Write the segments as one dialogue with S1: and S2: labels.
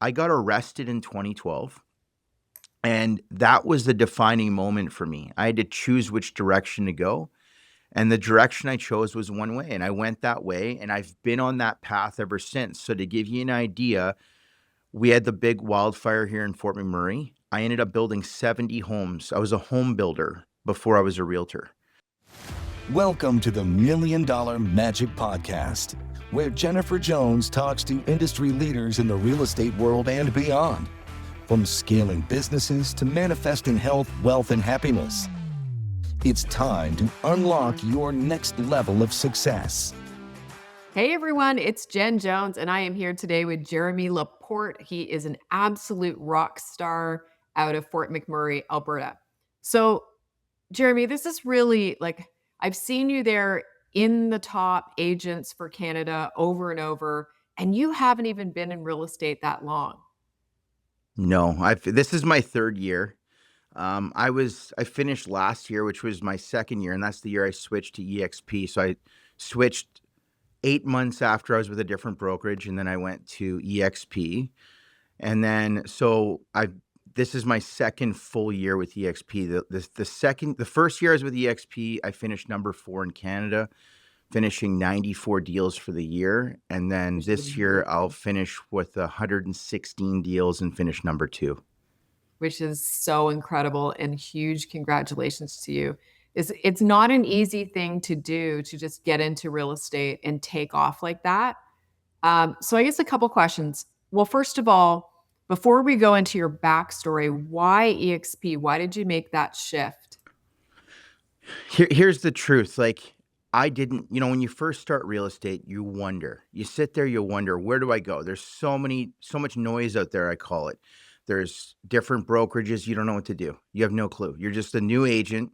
S1: I got arrested in 2012, and that was the defining moment for me. I had to choose which direction to go, and the direction I chose was one way, and I went that way, and I've been on that path ever since. So to give you an idea, we had the big wildfire here in Fort McMurray. I ended up building 70 homes. I was a home builder before I was a realtor.
S2: Welcome to the Million Dollar Magic Podcast, where Jennifer Jones talks to industry leaders in the real estate world and beyond. From scaling businesses to manifesting health, wealth, and happiness. It's time to unlock your next level of success.
S3: Hey everyone, it's Jenn Jones, and I am here today with Jeromy Laporte. He is an absolute rock star out of Fort McMurray, Alberta. So, Jeromy, this is really I've seen you there in the top agents for Canada over and over, and you haven't even been in real estate that long.
S1: No, this is my third year. I finished last year, which was my second year, and that's the year I switched to EXP. So I switched 8 months after I was with a different brokerage, and then I went to EXP. And then this is my second full year with EXP. The first year I was with EXP, I finished number 4 in Canada, finishing 94 deals for the year. And then this year I'll finish with 116 deals and finish number 2.
S3: Which is so incredible, and huge congratulations to you. It's not an easy thing to do, to just get into real estate and take off like that. So I guess a couple questions. Well, first of all, before we go into your backstory, why EXP? Why did you make that shift?
S1: Here's the truth. I didn't, when you first start real estate, you sit there, you wonder, where do I go? There's so much noise out there, I call it. There's different brokerages. You don't know what to do. You have no clue. You're just a new agent.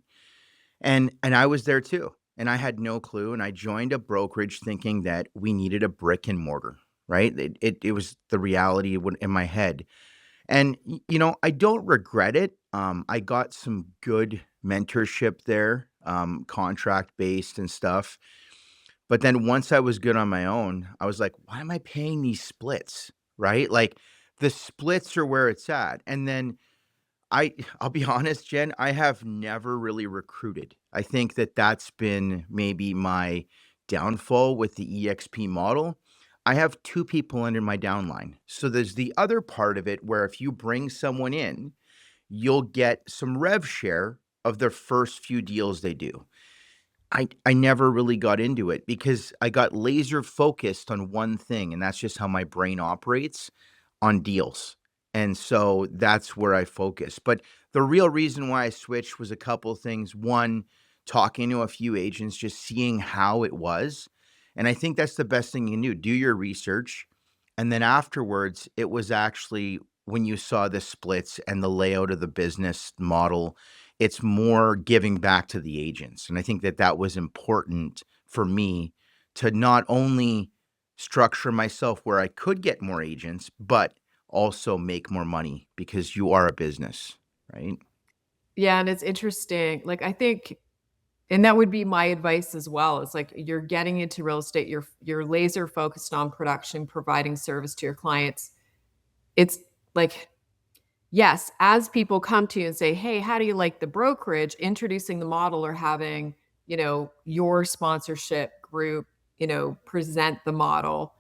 S1: And I was there too. And I had no clue. And I joined a brokerage thinking that we needed a brick and mortar, right? It was the reality in my head. And, I don't regret it. I got some good mentorship there, contract-based and stuff. But then once I was good on my own, I was like, why am I paying these splits, right? The splits are where it's at. And then I'll be honest, Jen, I have never really recruited. I think that that's been maybe my downfall with the EXP model. I have 2 people under my downline. So there's the other part of it where if you bring someone in, you'll get some rev share of their first few deals they do. I never really got into it because I got laser focused on one thing, and that's just how my brain operates, on deals. And so that's where I focus. But the real reason why I switched was a couple of things. One, talking to a few agents, just seeing how it was. And I think that's the best thing you can do. Do your research. And then afterwards, it was actually when you saw the splits and the layout of the business model, it's more giving back to the agents. And I think that was important for me to not only structure myself where I could get more agents, but also make more money because you are a business, right?
S3: Yeah, and it's interesting. I think, and that would be my advice as well. It's like you're getting into real estate, you're laser focused on production, providing service to your clients. It's like, yes, as people come to you and say, hey, how do you like the brokerage? Introducing the model or having, your sponsorship group, present the model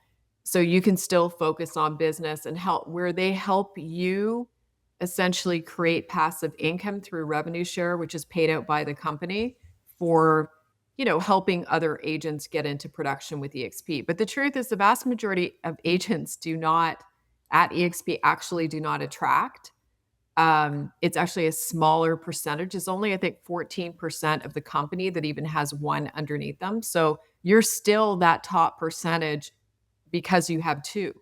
S3: so you can still focus on business and help where they help you essentially create passive income through revenue share, which is paid out by the company for, helping other agents get into production with EXP. But the truth is the vast majority of agents at EXP actually do not attract. It's actually a smaller percentage. It's only, I think, 14% of the company that even has one underneath them. So you're still that top percentage because you have 2,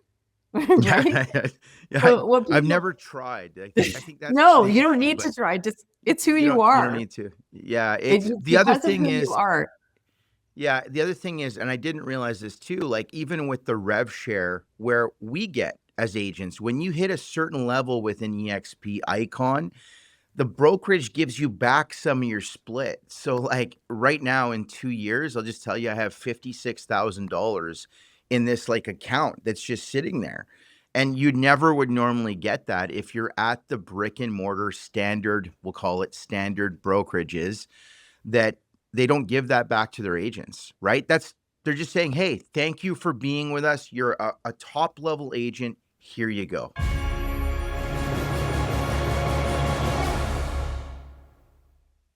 S3: right?
S1: Yeah,
S3: So
S1: I've never tried. I think that's the
S3: no,
S1: thing,
S3: you don't need to try. Just it's who
S1: you
S3: you
S1: don't
S3: are.
S1: need to. Yeah,
S3: It's
S1: it's the other
S3: because of
S1: thing
S3: who you
S1: is,
S3: are.
S1: yeah, the other thing is, and I didn't realize this too, even with the rev share where we get as agents, when you hit a certain level within EXP Icon, the brokerage gives you back some of your split. So right now in 2 years, I'll just tell you, I have $56,000 in this account that's just sitting there. And you never would normally get that if you're at the brick and mortar standard, we'll call it standard brokerages, that they don't give that back to their agents, right? They're just saying, hey, thank you for being with us. You're a top level agent. Here you go.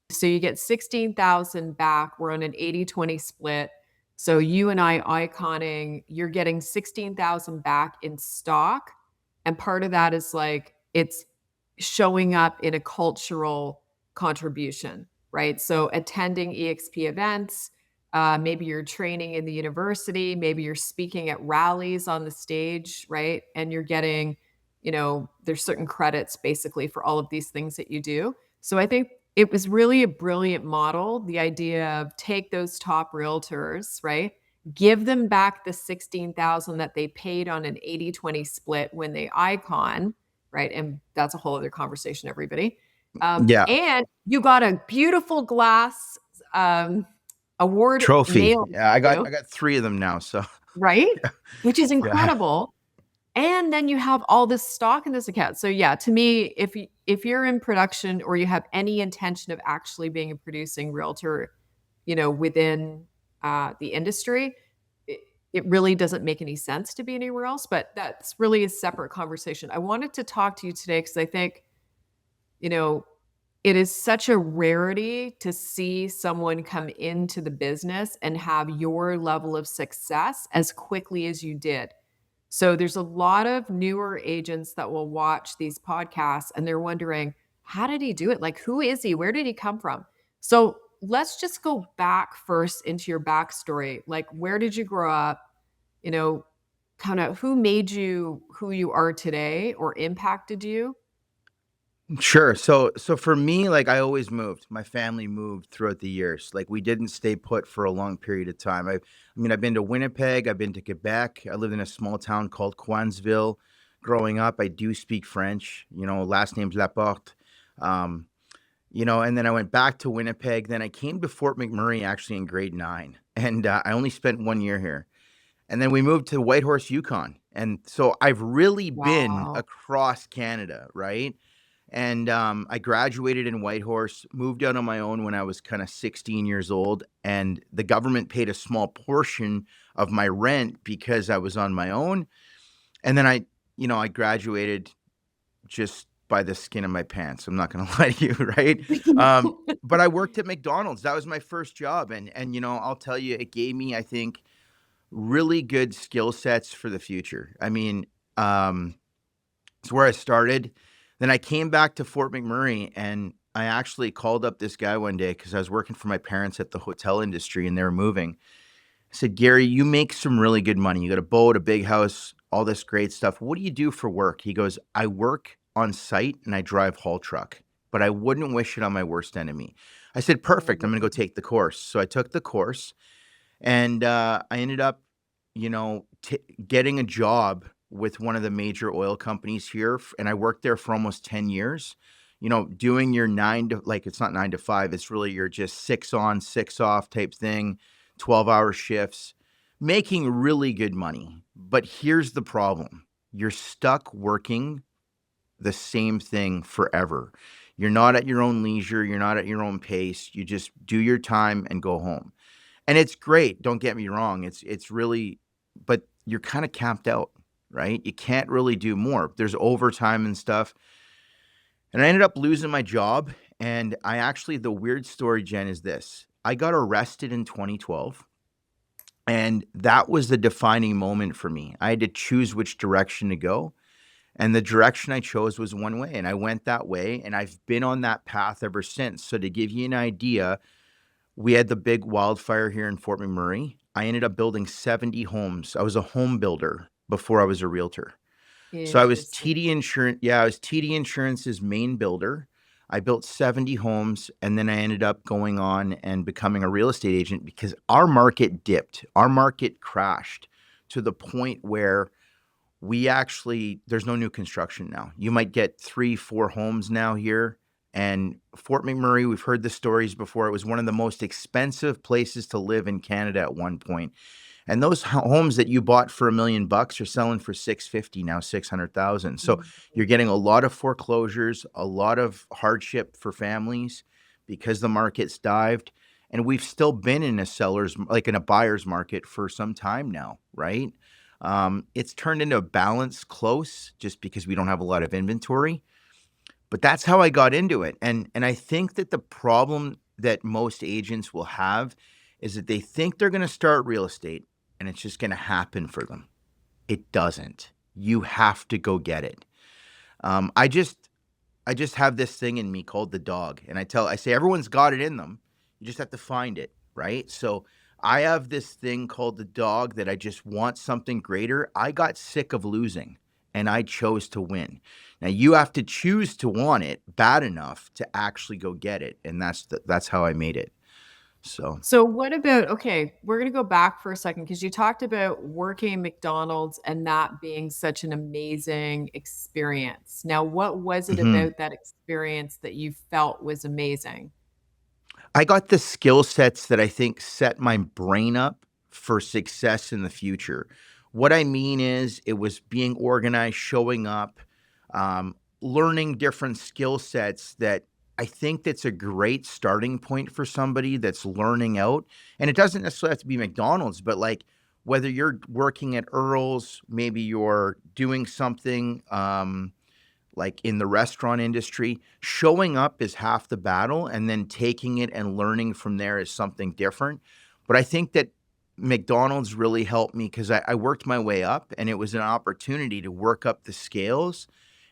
S3: So you get 16,000 back. We're on an 80-20 split. So you and I iconing, you're getting 16,000 back in stock. And part of that is like it's showing up in a cultural contribution, right? So attending EXP events, maybe you're training in the university, maybe you're speaking at rallies on the stage, right? And you're getting, there's certain credits basically for all of these things that you do. So I think it was really a brilliant model, the idea of take those top realtors, right? Give them back the 16,000 that they paid on an 80-20 split when they icon, right? And that's a whole other conversation, everybody.
S1: Yeah.
S3: And you got a beautiful glass award
S1: Trophy.
S3: mailed
S1: Yeah,
S3: to
S1: I
S3: you,
S1: got 3 of them now. So
S3: right? Which is
S1: yeah.
S3: incredible. And then you have all this stock in this account. So yeah, to me, if you're in production or you have any intention of actually being a producing realtor, within the industry, it really doesn't make any sense to be anywhere else. But that's really a separate conversation. I wanted to talk to you today because I think, you know, it is such a rarity to see someone come into the business and have your level of success as quickly as you did. So there's a lot of newer agents that will watch these podcasts and they're wondering, how did he do it? Like, who is he? Where did he come from? So let's just go back first into your backstory. Like, where did you grow up? You know, kind of who made you who you are today or impacted you?
S1: Sure. So for me, like I always moved. My family moved throughout the years. Like we didn't stay put for a long period of time. I mean, I've been to Winnipeg, I've been to Quebec. I lived in a small town called Coinsville. Growing up, I do speak French. Last name's Laporte. Um, and then I went back to Winnipeg. Then I came to Fort McMurray actually in grade 9, and I only spent 1 year here. And then we moved to Whitehorse, Yukon. And so I've really been
S3: Wow.
S1: across Canada, right? And I graduated in Whitehorse, moved out on my own when I was kind of 16 years old, and the government paid a small portion of my rent because I was on my own. And then I graduated just by the skin of my pants. I'm not going to lie to you, right? But I worked at McDonald's. That was my first job, and I'll tell you, it gave me, I think, really good skill sets for the future. I mean, it's where I started. Then I came back to Fort McMurray and I actually called up this guy one day because I was working for my parents at the hotel industry and they were moving. I said, Gary, you make some really good money. You got a boat, a big house, all this great stuff. What do you do for work? He goes, I work on site and I drive haul truck, but I wouldn't wish it on my worst enemy. I said, perfect. I'm going to go take the course. So I took the course and I ended up, getting a job with one of the major oil companies here. And I worked there for almost 10 years, doing your it's not 9 to 5. It's really your just 6 on, 6 off type thing, 12-hour shifts, making really good money. But here's the problem. You're stuck working the same thing forever. You're not at your own leisure. You're not at your own pace. You just do your time and go home. And it's great. Don't get me wrong. It's really, but you're kind of capped out, right? You can't really do more. There's overtime and stuff. And I ended up losing my job. And the weird story, Jen, is this. I got arrested in 2012. And that was the defining moment for me. I had to choose which direction to go. And the direction I chose was one way. And I went that way. And I've been on that path ever since. So to give you an idea, we had the big wildfire here in Fort McMurray. I ended up building 70 homes. I was a home builder before I was a realtor. So I was
S3: Interesting.
S1: TD Insurance. Yeah, I was TD Insurance's main builder. I built 70 homes, and then I ended up going on and becoming a real estate agent because our market dipped. Our market crashed to the point where there's no new construction now. You might get 3-4 homes now here. And Fort McMurray, we've heard the stories before. It was one of the most expensive places to live in Canada at one point. And those homes that you bought for $1 million are selling for 650 now, 600,000. So
S3: Mhm.
S1: you're getting a lot of foreclosures, a lot of hardship for families because the market's dived. And we've still been in a in a buyer's market for some time now, right? It's turned into a balance close just because we don't have a lot of inventory. But that's how I got into it. And I think that the problem that most agents will have is that they think they're going to start real estate and it's just going to happen for them. It doesn't. You have to go get it. Um, I just I just have this thing in me called the dog, and I say everyone's got it in them. You just have to find it, right? So I have this thing called the dog that I just want something greater. I got sick of losing, and I chose to win. Now you have to choose to want it bad enough to actually go get it, and that's how I made it. So,
S3: So what about okay, we're gonna go back for a second because you talked about working at McDonald's and that being such an amazing experience. Now, what was it
S1: mhm.
S3: about that experience that you felt was amazing?
S1: I got the skill sets that I think set my brain up for success in the future. What I mean is, it was being organized, showing up, learning different skill sets that I think that's a great starting point for somebody that's learning out. And it doesn't necessarily have to be McDonald's, but like whether you're working at Earl's, maybe you're doing something like in the restaurant industry, showing up is half the battle, and then taking it and learning from there is something different. But I think that McDonald's really helped me because I worked my way up, and it was an opportunity to work up the scales.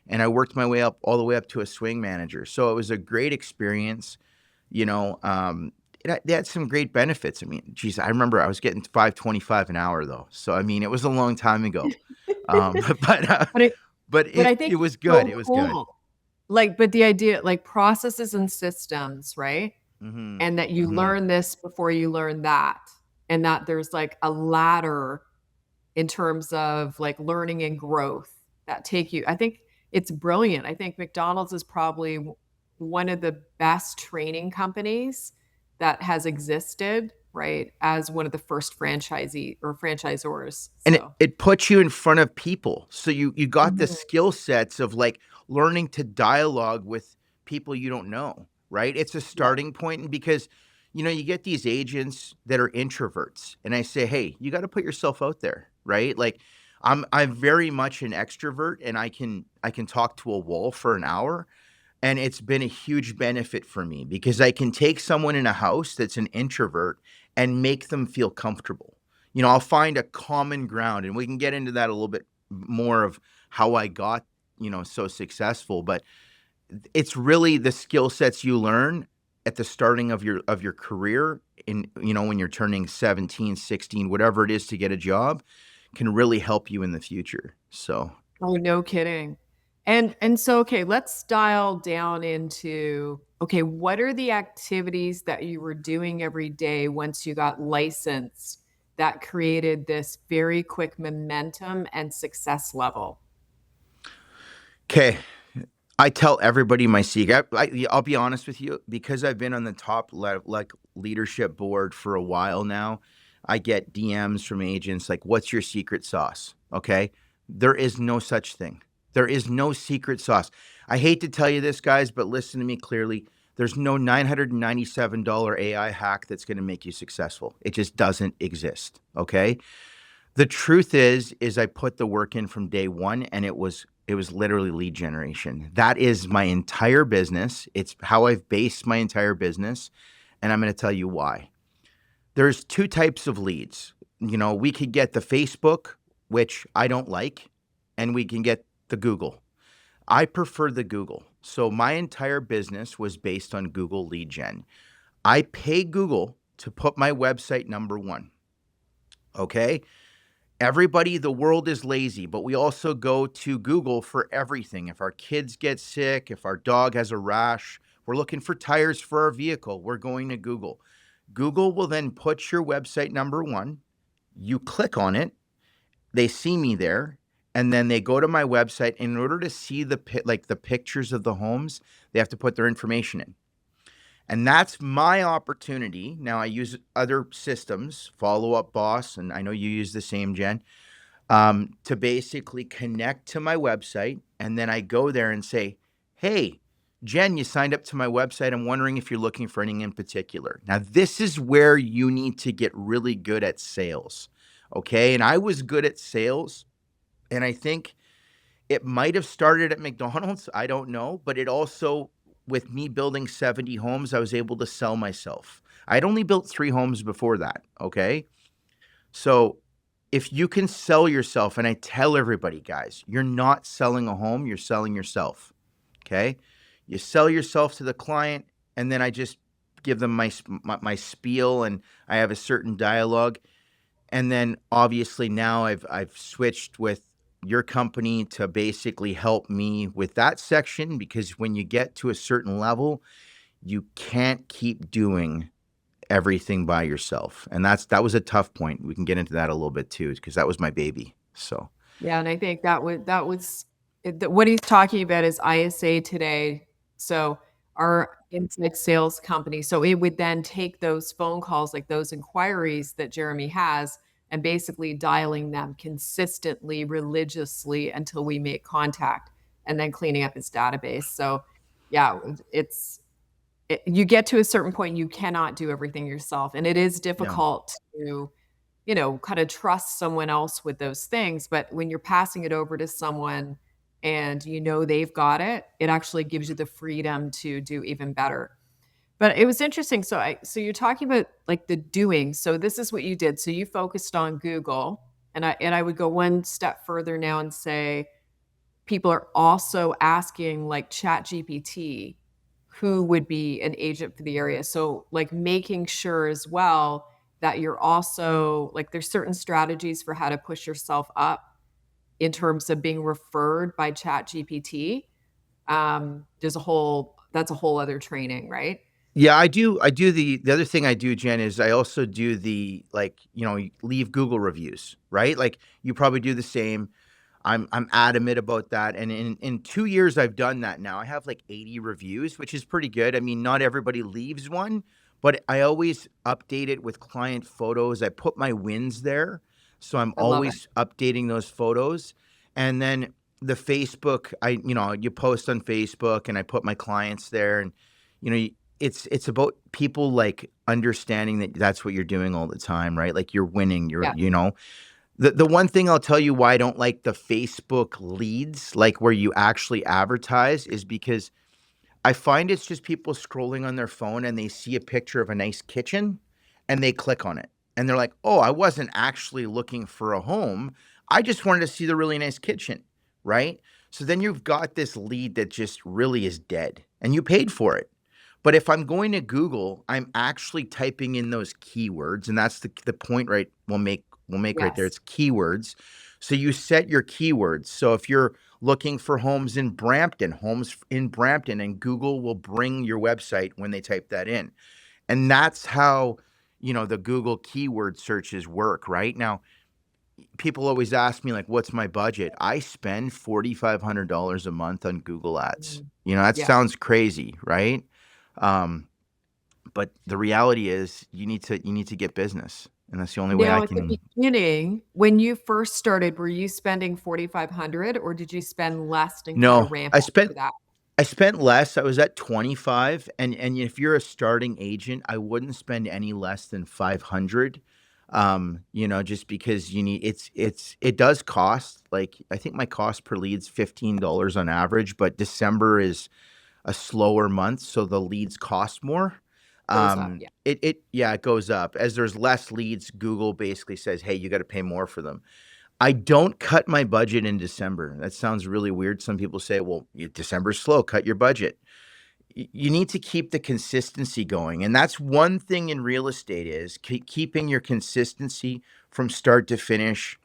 S1: And I worked my way up all the way up to a swing manager. So it was a great experience. You know, they had some great benefits. I mean, geez, I remember I was getting 5.25 an hour though. So I mean, it was a long time ago. But
S3: But it
S1: but
S3: but I
S1: it
S3: think
S1: was
S3: it's
S1: good.
S3: so
S1: It was good.
S3: cool. Like, but the idea like processes and systems, right?
S1: Mhm,
S3: And that you
S1: mhm.
S3: learn this before you learn that, and that there's like a ladder in terms of like learning and growth that take you I think it's brilliant. I think McDonald's is probably one of the best training companies that has existed, right, as one of the first franchisee or franchisors.
S1: And it
S3: So,
S1: it puts you in front of people. So you got the
S3: mhm,
S1: skill sets of, like, learning to dialogue with people you don't know, right? It's a
S3: yeah,
S1: starting point, and because, you get these agents that are introverts, and I say, "Hey, you gotta put yourself out there," right? Like, I'm very much an extrovert, and I can talk to a wall for an hour, and it's been a huge benefit for me because I can take someone in a house that's an introvert and make them feel comfortable. I'll find a common ground, and we can get into that a little bit more of how I got, so successful. But it's really the skill sets you learn at the starting of your career when you're turning 17, 16, whatever it is to get a job can really help you in the future. So,
S3: oh, no kidding. And so, okay, let's dial down into, okay, what are the activities that you were doing every day once you got licensed that created this very quick momentum and success level?
S1: okay. I tell everybody my secret. I'll be honest with you, because I've been on the top leadership board for a while now. I get DMs from agents like, "What's your secret sauce?" Okay, there is no such thing. There is no secret sauce. I hate to tell you this, guys, but listen to me clearly. There's no $997 AI hack that's going to make you successful. It just doesn't exist. Okay, the truth is I put the work in from day one, and it was literally lead generation. That is my entire business. It's how I've based my entire business, and I'm gonna tell you why. There's 2 types of leads. We could get the Facebook, which I don't like, and we can get the Google. I prefer the Google. So my entire business was based on Google lead gen. I pay Google to put my website number 1, okay? Everybody, the world is lazy, but we also go to Google for everything. If our kids get sick, if our dog has a rash, we're looking for tires for our vehicle, we're going to Google. Google will then put your website number 1. You click on it, they see me there, and then they go to my website. In order to see the pictures of the homes, they have to put their information in. And that's my opportunity. Now I use other systems, Follow Up Boss, and I know you use the same, Jen, to basically connect to my website. And then I go there and say, hey, Jen, you signed up to my website. I'm wondering if you're looking for anything in particular. Now, this is where you need to get really good at sales. Okay. And I was good at sales. And I think it might have started at McDonald's. I don't know. But it also, with me building 70 homes, I was able to sell myself. I'd only built 3 homes before that. Okay. So if you can sell yourself, and I tell everybody, guys, you're not selling a home, you're selling yourself. Okay. You sell yourself to the client, and then I just give them my spiel, and I have a certain dialogue. And then obviously now I've switched with your company to basically help me with that section, because when you get to a certain level, you can't keep doing everything by yourself. And that was a tough point. We can get into that a little bit too, because that was my baby. So
S3: Yeah, and I think what he's talking about is ISA today. So our inside sales company. So it would then take those phone calls, like those inquiries that Jeromy has, and basically dialing them consistently, religiously until we make contact, and then cleaning up his database. So yeah, you get to a certain point, you cannot do everything yourself. And it is
S1: yeah.
S3: difficult to kind of trust someone else with those things. But when you're passing it over to someone and they've got it, it actually gives you the freedom to do even better. But it was interesting. So you're talking about like the doing. So this is what you did. So you focused on Google, and I would go one step further now and say people are also asking like Chat GPT who would be an agent for the area. So like making sure as well that you're also like there's certain strategies for how to push yourself up in terms of being referred by Chat GPT. There's a whole that's a whole other training, right?
S1: Yeah, I do the other thing I do, Jen, is I also do the, like, leave Google reviews, right? Like you probably do the same. I'm adamant about that. And in 2 years I've done that now. I have like 80 reviews, which is pretty good. I mean, not everybody leaves one, but I always update it with client photos. I put my wins there. So I'm
S3: I love it.
S1: always updating those photos. And then the Facebook, you post on Facebook, and I put my clients there. And you know, it's about people like understanding that that's what you're doing all the time, right? Like you're winning,
S3: Yeah.
S1: the one thing I'll tell you why I don't like the Facebook leads, like where you actually advertise, is because I find it's just people scrolling on their phone and they see a picture of a nice kitchen and they click on it. And they're like, "Oh, I wasn't actually looking for a home. I just wanted to see the really nice kitchen." Right? So then you've got this lead that just really is dead and you paid for it. But if I'm going to Google, I'm actually typing in those keywords, and that's the point, right? We'll make right there.
S3: Yes.
S1: It's keywords. So you set your keywords. So if you're looking for homes in Brampton, and Google will bring your website when they type that in. And that's how, the Google keyword searches work, right? Now, people always ask me, like, what's my budget? I spend $4,500 a month on Google ads.
S3: Mhm.
S1: That
S3: Yeah.
S1: sounds crazy, right? Um, but the reality is you need to get business. And that's the only way I
S3: Now, at the
S1: can.
S3: beginning, when you first started, were you spending 4,500 or did you spend less and kind of
S1: No,
S3: ramp
S1: I
S3: up
S1: spent
S3: to that?
S1: I spent less. I was at 25, and if you're a starting agent, I wouldn't spend any less than 500. Just because it does cost, like, I think my cost per lead's $15 on average, but December is a slower month, so the leads cost more.
S3: Goes up, yeah.
S1: It goes up. As there's less leads, Google basically says, "Hey, you gotta pay more for them." I don't cut my budget in December. That sounds really weird. Some people say, "Well, December's slow, cut your budget." You need to keep the consistency going, and that's one thing in real estate, is keeping your consistency from start to finish,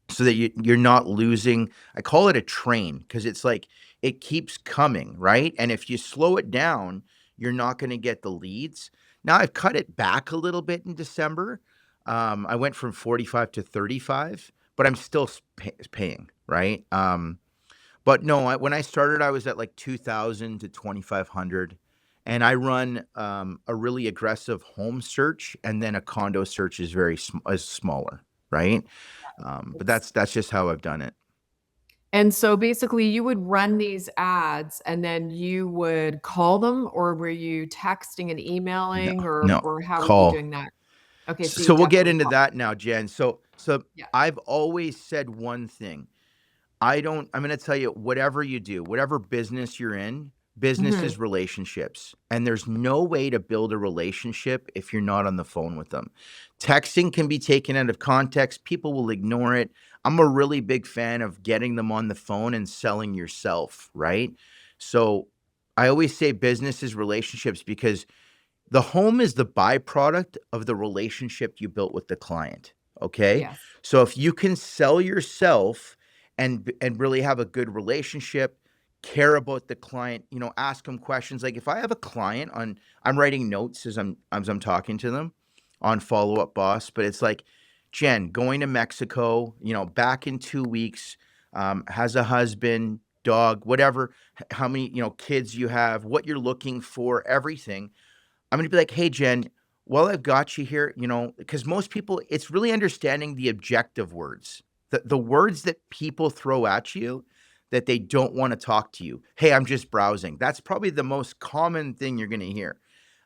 S1: so that you're not losing. I call it a train, because it's like it keeps coming, right? And if you slow it down, you're not going to get the leads. Now I've cut it back a little bit in December. I went from 45 to 35, but I'm still paying, right? But no, when I started, I was at like 2,000 to 2,500, and I run a really aggressive home search, and then a condo search is is smaller, right? But
S3: It's
S1: that's just how I've done it.
S3: And so basically you would run these ads and then you would call them, or were you texting and
S1: No,
S3: emailing,
S1: no,
S3: or how were you
S1: call.
S3: doing that? Okay, so you
S1: So we'll get
S3: definitely
S1: into
S3: call.
S1: that now, Jen. So
S3: Yeah.
S1: I've always said one thing. I'm going to tell you, whatever you do, whatever business you're in, business
S3: Mhm.
S1: is relationships. And there's no way to build a relationship if you're not on the phone with them. Texting can be taken out of context. People will ignore it. I'm a really big fan of getting them on the phone and selling yourself, right? So I always say business is relationships, because the home is the byproduct of the relationship you built with the client. Okay.
S3: Yes.
S1: So if you can sell yourself and really have a good relationship, care about the client, ask them questions. Like if I have a client I'm writing notes as I'm talking to them on Follow Up Boss, but it's like, Jen, going to Mexico, back in 2 weeks, has a husband, dog, whatever, how many, kids you have, what you're looking for, everything. I'm gonna be like, "Hey, Jen, while I've got you here, because most people, it's really understanding the objective words, the words that people throw at you that they don't want to talk to you. Hey, I'm just browsing. That's probably the most common thing you're gonna hear.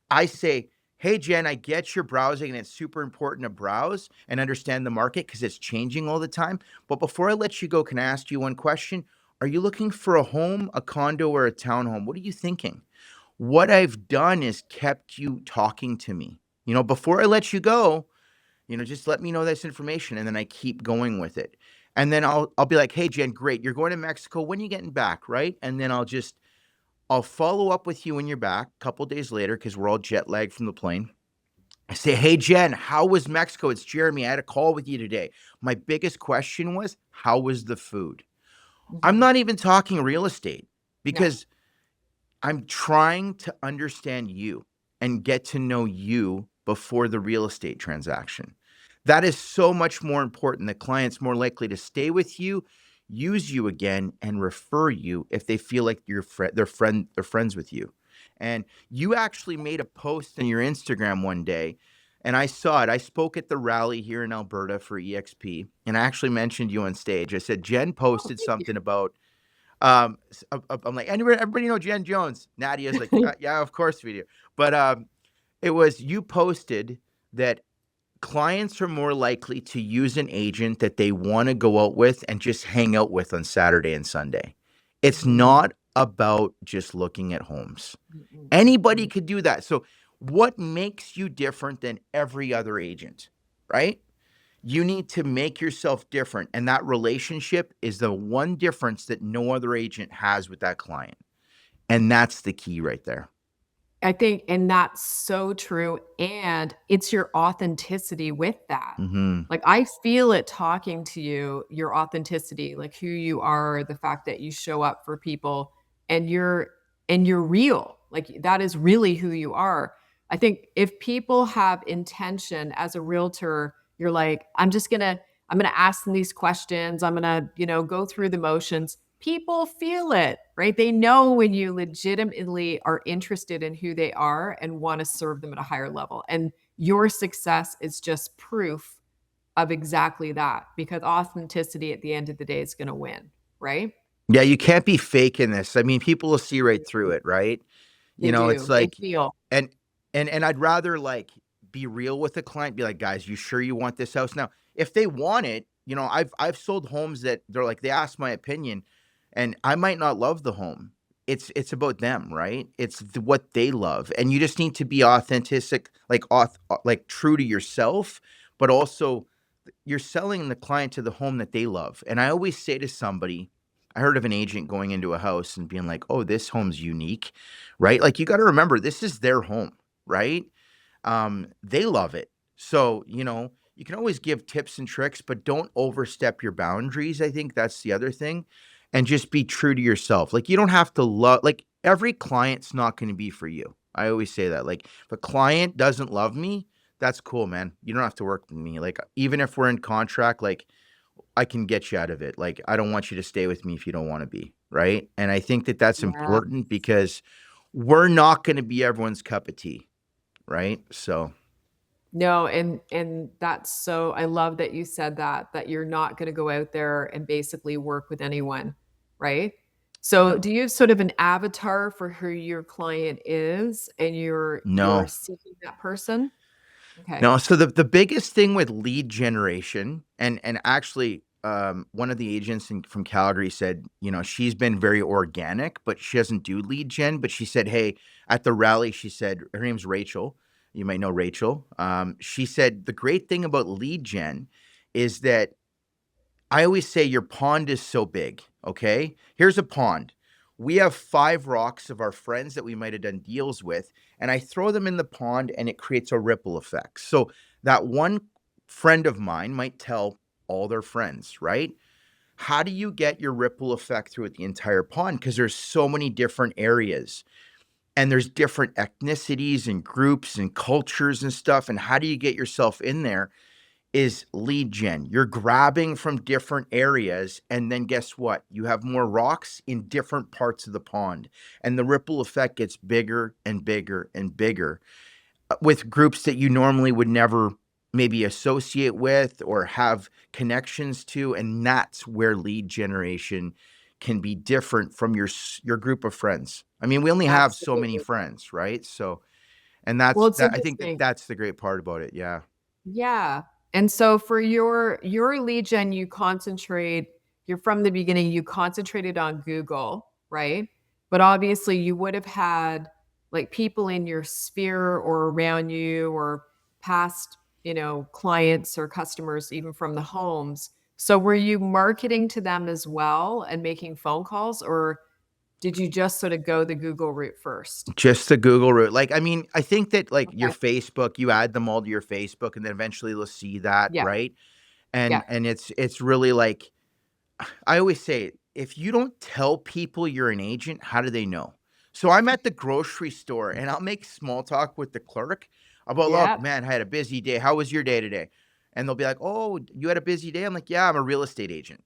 S1: I say, "Hey, Jen, I get your browsing, and it's super important to browse and understand the market because it's changing all the time. But before I let you go, can I ask you one question? Are you looking for a home, a condo, or a townhome? What are you thinking? What I've done is kept you talking to me. Before I let you go, just let me know this information, and then I keep going with it. And then I'll be like, "Hey, Jen, great. You're going to Mexico. When are you getting back?" Right? And then I'll follow up with you when you're back a couple days later, because we're all jet lagged from the plane. I say, "Hey, Jen, how was Mexico? It's Jeromy. I had a call with you today. My biggest question was, how was the food?" I'm
S3: Mhm.
S1: not even talking real estate,
S3: No.
S1: because I'm trying to understand you and get to know you before the real estate transaction. That is so much more important. The client's more likely to stay with you, use you again, and refer you if they feel like they're friends with you. And you actually made a post on your Instagram one day, and I saw it. I spoke at the rally here in Alberta for EXP, and I actually mentioned you on stage. I said Jen
S3: Oh,
S1: posted
S3: thank you.
S1: something about I'm like, everybody know Jenn Jones? Nadia's like, yeah, of course we do. But it was, you posted that clients are more likely to use an agent that they want to go out with and just hang out with on Saturday and Sunday. It's
S3: Mhm.
S1: not about just looking at homes.
S3: Mm-mm,
S1: Anybody
S3: mm-mm.
S1: could do that. So, what makes you different than every other agent, right? You need to make yourself different, and that relationship is the one difference that no other agent has with that client, and that's the key right there.
S3: I think, and that's so true, and it's your authenticity with that.
S1: Mhm.
S3: Like, I feel it talking to you, your authenticity, like who you are, the fact that you show up for people and you're real. Like, that is really who you are. I think if people have intention as a realtor, you're like, I'm gonna ask them these questions. I'm gonna, go through the motions. People feel it, right? They know when you legitimately are interested in who they are and want to serve them at a higher level. And your success is just proof of exactly that, because authenticity at the end of the day is going to win, right?
S1: Yeah, you can't be faking this. I mean, people will see right through it, right?
S3: They
S1: It's
S3: do. They
S1: like,
S3: feel.
S1: and and I'd rather, like, be real with the client, be like, "Guys, you sure you want this house?" Now, if they want it, I've sold homes that they're like, they ask my opinion, and I might not love the home. It's about them, right? It's what they love, and you just need to be authentic, like true to yourself, but also you're selling the client to the home that they love. And I always say to somebody, I heard of an agent going into a house and being like, "Oh, this home's unique," right? Like, you got to remember, this is their home, right? They love it. So, you can always give tips and tricks, but don't overstep your boundaries. I think that's the other thing. And just be true to yourself. Like, you don't have to love, like, every client's not going to be for you. I always say that. Like, if a client doesn't love me, that's cool, man. You don't have to work with me. Like, even if we're in contract, like, I can get you out of it. Like, I don't want you to stay with me if you don't want to be, right? And I think that that's
S3: Yeah.
S1: important, because we're not going to be everyone's cup of tea, right? So
S3: No, and that's so I love that you said that you're not gonna go out there and basically work with anyone, right? So, do you have sort of an avatar for who your client is and you're
S1: no.
S3: seeking that person? Okay.
S1: No, so the biggest thing with lead generation, and actually, one of the agents from Calgary said, she's been very organic, but she doesn't do lead gen. But she said, hey, at the rally, she said her name's Rachel. You might know Rachel. She said the great thing about lead gen is that I always say your pond is so big, okay? Here's a pond. We have 5 rocks of our friends that we might have done deals with, and I throw them in the pond and it creates a ripple effect. So that one friend of mine might tell all their friends, right? How do you get your ripple effect throughout the entire pond? Because there's so many different areas and there's different ethnicities and groups and cultures and stuff. And how do you get yourself in there? Is lead gen. You're grabbing from different areas, and then guess what? You have more rocks in different parts of the pond, and the ripple effect gets bigger and bigger and bigger with groups that you normally would never maybe associate with or have connections to, and that's where lead generation can be different from your group of friends. I mean, we only have so many
S3: Absolutely.
S1: friends, right? So, and
S3: Well,
S1: that's
S3: it's
S1: that. I think that
S3: interesting.
S1: that's the great part about it. Yeah.
S3: Yeah. And so for your lead gen, you're from the beginning, you concentrated on Google, right? But obviously you would have had like people in your sphere or around you or past, clients or customers even from the homes. So were you marketing to them as well and making phone calls, or did you just sort of go the Google route first?
S1: Just the Google route. Like, I mean, I think that, like, your
S3: Okay.
S1: Facebook, you add them all to your Facebook, and then eventually they'll see that,
S3: Yeah.
S1: right?
S3: Yeah.
S1: And it's really like I always say, if you don't tell people you're an agent, how do they know? So I'm at the grocery store and I'll make small talk with the clerk about, look,
S3: Yeah.
S1: man, I had a busy day. How was your day today? And they'll be like, oh, you had a busy day? I'm like, yeah, I'm a real estate agent.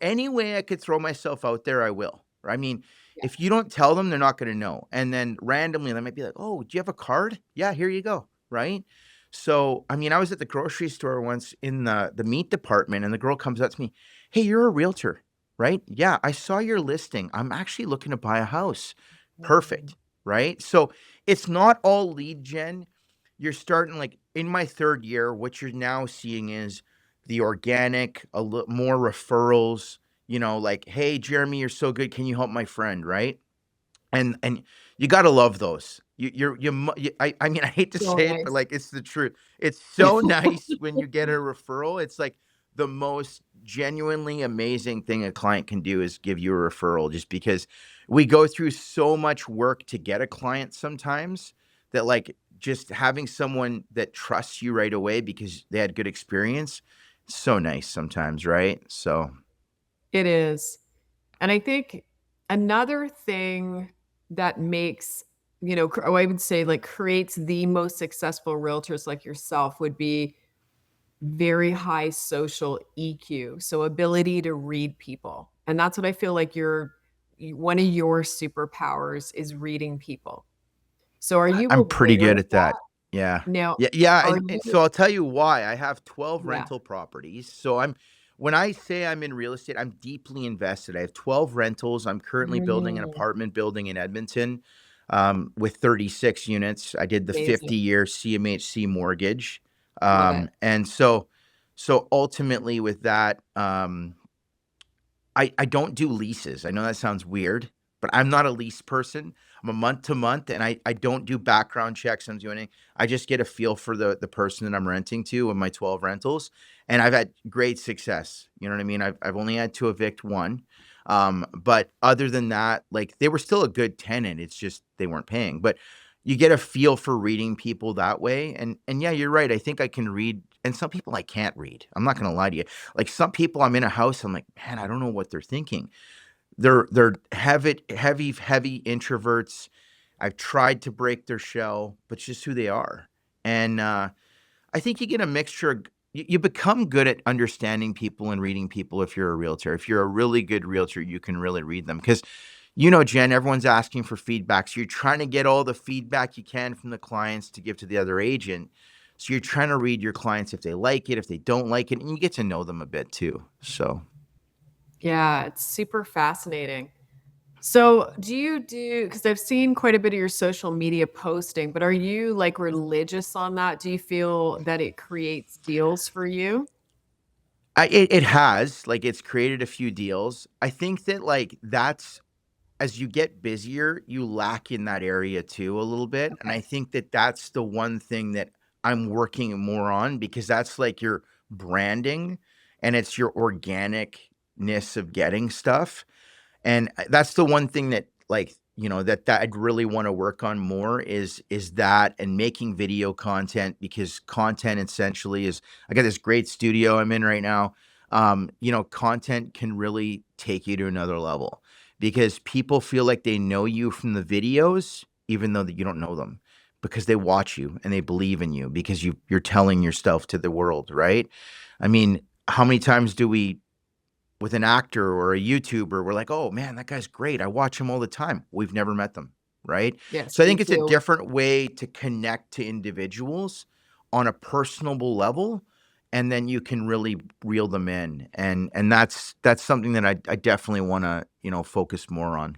S1: Any way I could throw myself out there, I will. I mean,
S3: Yeah.
S1: if you don't tell them, they're not going to know. And then randomly, they might be like, oh, do you have a card? Yeah, here you go. Right. So, I mean, I was at the grocery store once in the meat department, and the girl comes up to me, hey, you're a realtor, right? Yeah, I saw your listing. I'm actually looking to buy a house.
S3: Mhm.
S1: Perfect, right? So it's not all lead gen. You're starting like in my 3rd year, what you're now seeing is the organic, a little more referrals, like, hey, Jeremy, you're so good. Can you help my friend, right? And you gotta love those. I mean, I hate to
S3: So
S1: say it, but,
S3: nice.
S1: like, it's the truth. It's so nice when you get a referral. It's, like, the most genuinely amazing thing a client can do is give you a referral just because we go through so much work to get a client sometimes that, like, just having someone that trusts you right away because they had good experience, so nice sometimes, right? So
S3: It is. And I think another thing that makes, I would say like creates the most successful realtors like yourself would be very high social EQ. So ability to read people. And that's what I feel like one of your superpowers is reading people. So are you
S1: I'm pretty
S3: aware
S1: good
S3: of
S1: at
S3: that?
S1: that. Yeah.
S3: Now,
S1: Yeah,
S3: are
S1: and
S3: you
S1: so I'll tell you why. I have 12
S3: yeah.
S1: rental properties. So when I say I'm in real estate, I'm deeply invested. I have 12 rentals. I'm currently building an
S3: Mm,
S1: apartment building in Edmonton, with 36 units. I did the
S3: amazing.
S1: 50-year CMHC mortgage.
S3: Love it.
S1: And so ultimately with that, I don't do leases. I know that sounds weird, but I'm not a lease person. I'm a month to month, and I don't do background checks. I'm doing it. I just get a feel for the person that I'm renting to in my 12 rentals, and I've had great success. You know what I mean? I've only had to evict one, but other than that, like, they were still a good tenant. It's just they weren't paying. But you get a feel for reading people that way, and yeah, you're right. I think I can read, and some people I can't read. I'm not gonna lie to you. Like, some people I'm in a house, I'm like, "Man, I don't know what they're thinking." They're heavy introverts. I've tried to break their shell, but it's just who they are. And, I think you get a mixture of you become good at understanding people and reading people if you're a realtor. If you're a really good realtor, you can really read them because You know, Jen, everyone's asking for feedback. So you're trying to get all the feedback you can from the clients to give to the other agent. So you're trying to read your clients if they like it, if they don't like it, and you get to know them a bit too. So
S3: Yeah, it's super fascinating. So, do you do, because I've seen quite a bit of your social media posting, but are you like religious on that? Do you feel that it creates deals for you?
S1: it has, like, it's created a few deals. I think that, like, that's as you get busier, you lack in that area too a little bit, and I
S3: Okay.
S1: think that that's the one thing that I'm working more on because that's like your branding and it's your organicness of getting stuff. And that's the one thing that, like, that I'd really wanna work on more is that and making video content because content essentially is I got this great studio I'm in right now. Content can really take you to another level because people feel like they know you from the videos, even though that you don't know them, because they watch you and they believe in you because you're telling your stuff to the world, right? I mean, how many times do we with an actor or a YouTuber, we're like, "Oh, man, that guy's great. I watch him all the time." We've never met them, right?
S3: Yes,
S1: So I
S3: me
S1: think it's a
S3: too.
S1: different way to connect to individuals on a personable level, and then you can really reel them in, and that's something that I definitely wanna, focus more on.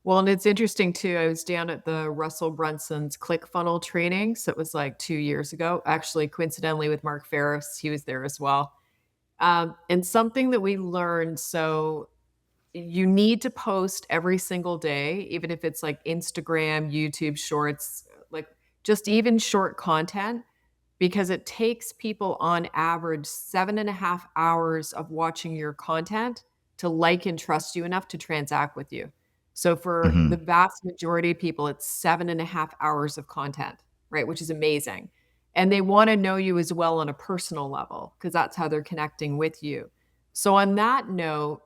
S3: Well, and it's interesting too. I was down at the Russell Brunson's ClickFunnels training. So it was like 2 years ago, actually, coincidentally, with Mark Ferris. He was there as well. And something that we learned, so you need to post every single day, even if it's like Instagram, YouTube Shorts, like just even short content, because it takes people on average 7.5 hours of watching your content to like and trust you enough to transact with you. So for the
S1: Mhm.
S3: vast majority of people, it's 7.5 hours of content, right? Which is amazing. And they want to know you as well on a personal level because that's how they're connecting with you. So on that note,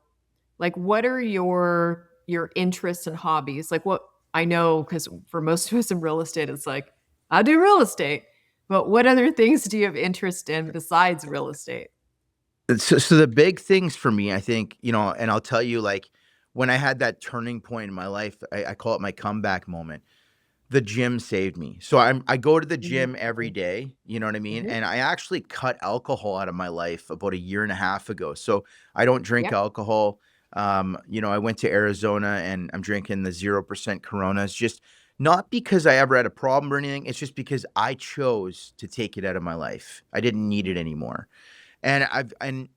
S3: like, what are your interests and hobbies? Like, what I know, because for most of us in real estate, it's like, I do real estate. But what other things do you have interest in besides real estate?
S1: So the big things for me, I think, and I'll tell you, like, when I had that turning point in my life, I call it my comeback moment. The gym saved me. So I go to the
S3: Mhm,
S1: gym every day, you know what I mean?
S3: mhm.
S1: And I actually cut alcohol out of my life about a year and a half ago. So I don't drink
S3: Yep.
S1: alcohol. I went to Arizona and I'm drinking the 0% Coronas, just not because I ever had a problem or anything. It's just because I chose to take it out of my life. I didn't need it anymore. And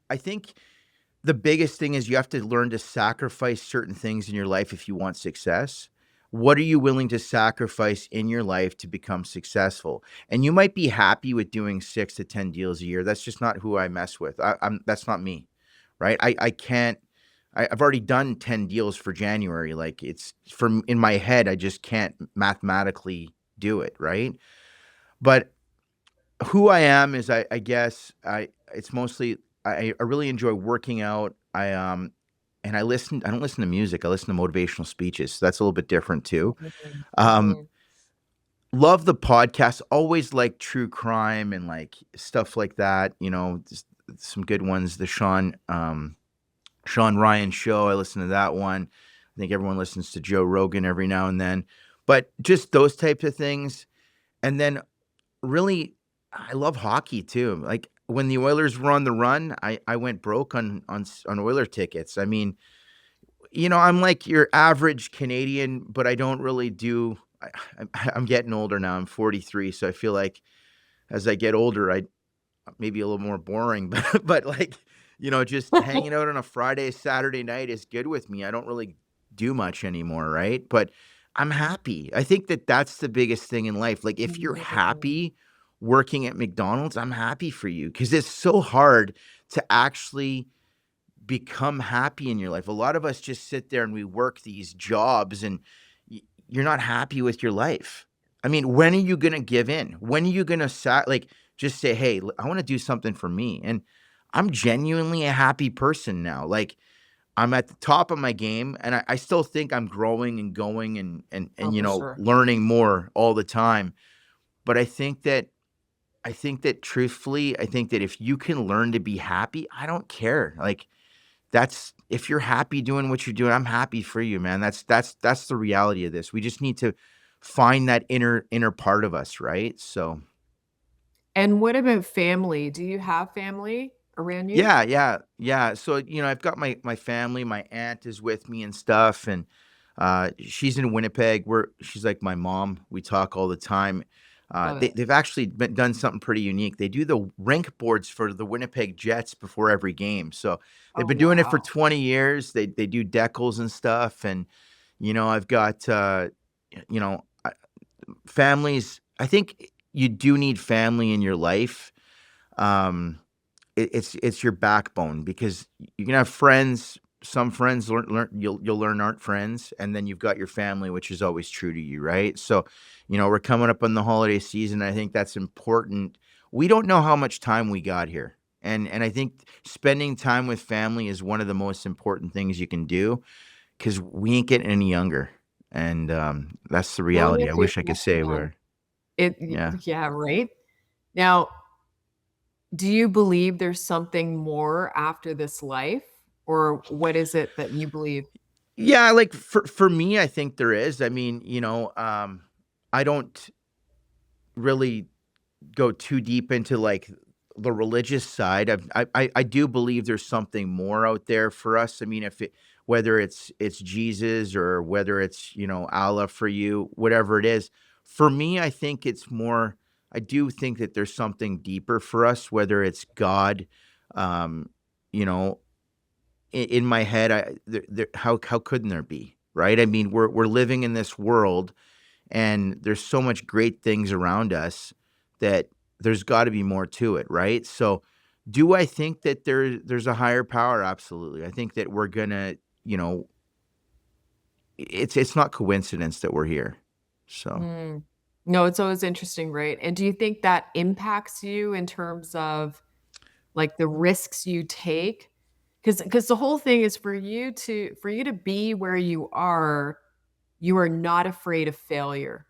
S1: I think the biggest thing is you have to learn to sacrifice certain things in your life if you want success. What are you willing to sacrifice in your life to become successful? And you might be happy with doing 6 to 10 deals a year. That's just not who I mess with. I'm that's not me, right? I can't. I've already done 10 deals for January. Like it's from in my head, I just can't mathematically do it, right? But who I am is I guess I it's mostly I really enjoy working out. And I don't listen to music, I listen to motivational speeches, so that's a little bit different too.
S3: Mhm,
S1: Um,
S3: mhm.
S1: love the podcast, always like true crime and, like, stuff like that, just some good ones, the Sean Ryan show, I listen to that one. I think everyone listens to Joe Rogan every now and then, but just those types of things, and then really, I love hockey too. Like, when the Oilers were on the run, I went broke on Oiler tickets. I mean, I'm like your average Canadian, but I don't really do I'm getting older now. I'm 43, so I feel like as I get older, I maybe a little more boring, but like, just hanging out on a Friday, Saturday night is good with me. I don't really do much anymore, right? But I'm happy. I think that that's the biggest thing in life. Like, if you're
S3: Mhm.
S1: happy working at McDonald's, I'm happy for you because it's so hard to actually become happy in your life. A lot of us just sit there and we work these jobs and you're not happy with your life. I mean, when are you going to give in? When are you going to like just say, "Hey, I want to do something for me." And I'm genuinely a happy person now. Like, I'm at the top of my game and I still think I'm growing and going
S3: Oh,
S1: and
S3: for sure.
S1: learning more all the time. But I think that truthfully, I think that if you can learn to be happy, I don't care. Like, that's if you're happy doing what you're doing, I'm happy for you, man. That's the reality of this. We just need to find that inner part of us, right? So
S3: And what about family? Do you have family around you?
S1: yeah, yeah, yeah. So, I've got my family, my aunt is with me and stuff, and, she's in Winnipeg, she's like my mom, we talk all the time.
S3: Love it.
S1: They've actually done something pretty unique. They do the rink boards for the Winnipeg Jets before every game, so they've
S3: Oh,
S1: been doing it for
S3: wow.
S1: 20 years. They do decals and stuff, and, I've got, you know, families I think you do need family in your life. Um it's your backbone because you can have friends. Some friends you'll learn aren't friends, and then you've got your family, which is always true to you, right? So, we're coming up on the holiday season. I think that's important. We don't know how much time we got here, and I think spending time with family is one of the most important things you can do because we ain't getting any younger, and that's the
S3: No,
S1: reality. I
S3: that's a
S1: wish I could
S3: yes,
S1: say
S3: man.
S1: we're yeah.
S3: Yeah, right? Now, do you believe there's something more after this life, or what is it that you believe?
S1: Yeah, like for me, I think there is. I mean, I don't really go too deep into like the religious side. I do believe there's something more out there for us. I mean, if it whether it's Jesus or whether it's Allah for you, whatever it is. For me, I think it's more. I do think that there's something deeper for us, whether it's God, you know, in my head, how couldn't there be, right? I mean, we're living in this world, and there's so much great things around us that there's got to be more to it, right? So, do I think that there's a higher power? Absolutely. I think that we're gonna, it's not coincidence that we're here. So,
S3: Mm. No, it's always interesting, right? And do you think that impacts you in terms of, like, the risks you take? Because the whole thing is for you to be where you are not afraid of failure.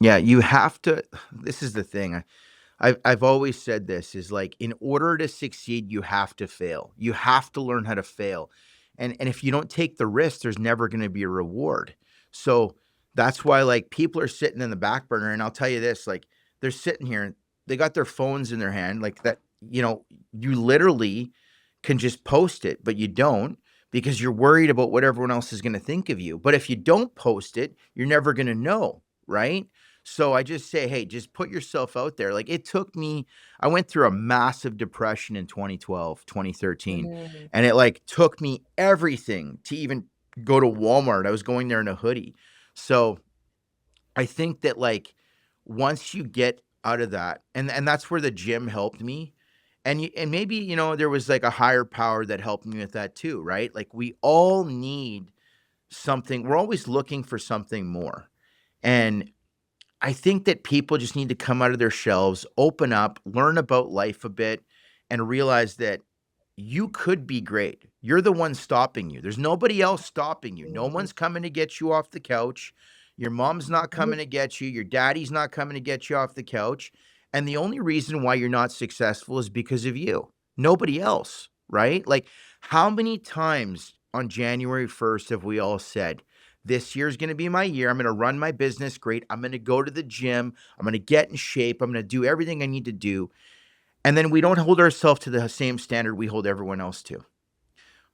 S1: yeah, you have to. This is the thing. I've always said this is like in order to succeed, you have to fail. You have to learn how to fail. And if you don't take the risk, there's never going to be a reward. So that's why like people are sitting in the back burner. And I'll tell you this, like they're sitting here, they got their phones in their hand, like that, you literally can just post it, but you don't because you're worried about what everyone else is going to think of you. But if you don't post it, you're never going to know, right? So I just say, hey, just put yourself out there. Like it took me, I went through a massive depression in 2012, 2013,
S3: Mm.
S1: and it like took me everything to even go to Walmart. I was going there in a hoodie. So I think that like once you get out of that, and that's where the gym helped me. And maybe, there was like a higher power that helped me with that too, right? Like we all need something. We're always looking for something more. And I think that people just need to come out of their shells, open up, learn about life a bit, and realize that you could be great. You're the one stopping you. There's nobody else stopping you. No
S3: Mhm.
S1: one's coming to get you off the couch. Your mom's not coming to get you. Your daddy's not coming to get you off the couch. And the only reason why you're not successful is because of you. Nobody else, right? Like, how many times on January 1st have we all said, this year's going to be my year. I'm going to run my business great. I'm going to go to the gym. I'm going to get in shape. I'm going to do everything I need to do. And then we don't hold ourselves to the same standard we hold everyone else to.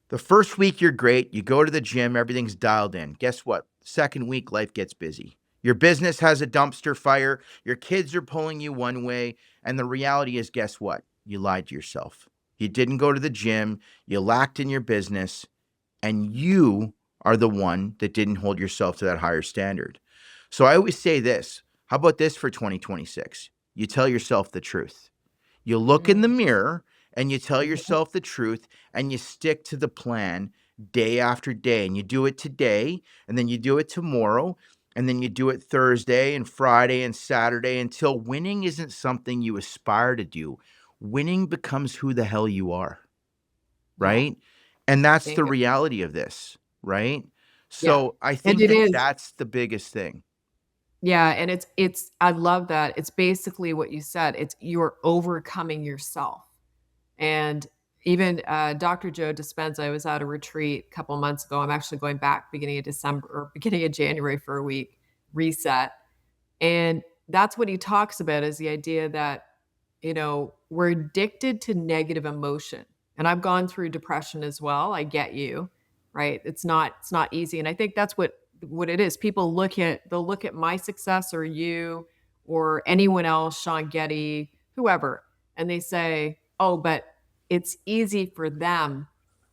S1: The first week, you're great. You go to the gym, everything's dialed in. Guess what? Second week, life gets busy. Your business has a dumpster fire. Your kids are pulling you one way. And the reality is, guess what? You lied to yourself. You didn't go to the gym. You lacked in your business. And you are the one that didn't hold yourself to that higher standard. So I always say this. How about this for 2026? You tell yourself the truth. You look in the
S3: Mhm.
S1: mirror and you tell
S3: Mhm.
S1: yourself the truth and you stick to the plan day after day. And you do it today, and then you do it tomorrow, and then you do it Thursday and Friday and Saturday until winning isn't something you aspire to do. Winning becomes who the hell you are,
S3: Yeah.
S1: right? And that's the
S3: Bingo.
S1: reality of this, right?
S3: Yeah.
S1: So I
S3: And
S1: think
S3: it
S1: that
S3: is.
S1: that's the biggest thing.
S3: Yeah, and it's I love that. It's basically what you said. It's you're overcoming yourself. And even Dr. Joe Dispenza, I was at a retreat a couple months ago. I'm actually going back beginning of December or beginning of January for a week reset. And that's what he talks about is the idea that, we're addicted to negative emotion. And I've gone through depression as well. I get you, right? It's not easy. And I think that's what it is. They'll look at my success or you or anyone else, Sean Getty, whoever, and they say, "Oh, but it's easy for them."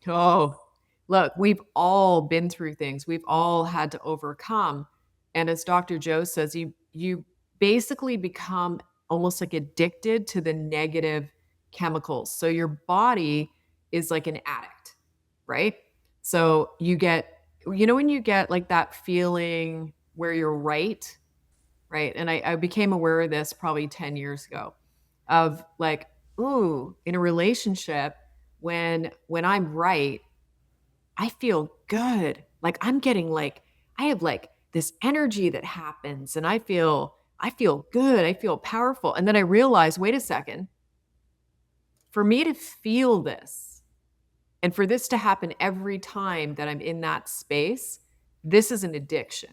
S3: Oh, look, we've all been through things. We've all had to overcome. And as Dr. Joe says, you basically become almost like addicted to the negative chemicals. So your body is like an addict, right? So when you get like that feeling where you're right? And I became aware of this probably 10 years ago of like, ooh, in a relationship, when I'm right, I feel good. Like I'm getting like I have like this energy that happens and I feel good. I feel powerful. And then I realize, wait a second, for me to feel this and for this to happen every time that I'm in that space, this is an addiction.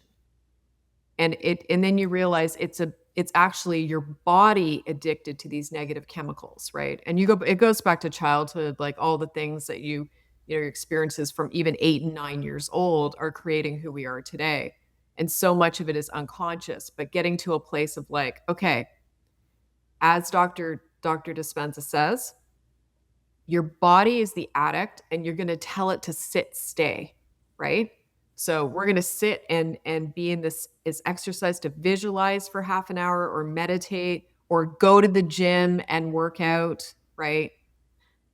S3: And then you realize it's actually your body addicted to these negative chemicals, right? And it goes back to childhood, like all the things that your experiences from even 8 and 9 years old are creating who we are today. And so much of it is unconscious, but getting to a place of like, okay, as Dr. Dispenza says, your body is the addict and you're going to tell it to sit stay, right? So we're going to sit and be in this exercise to visualize for half an hour or meditate or go to the gym and work out, right?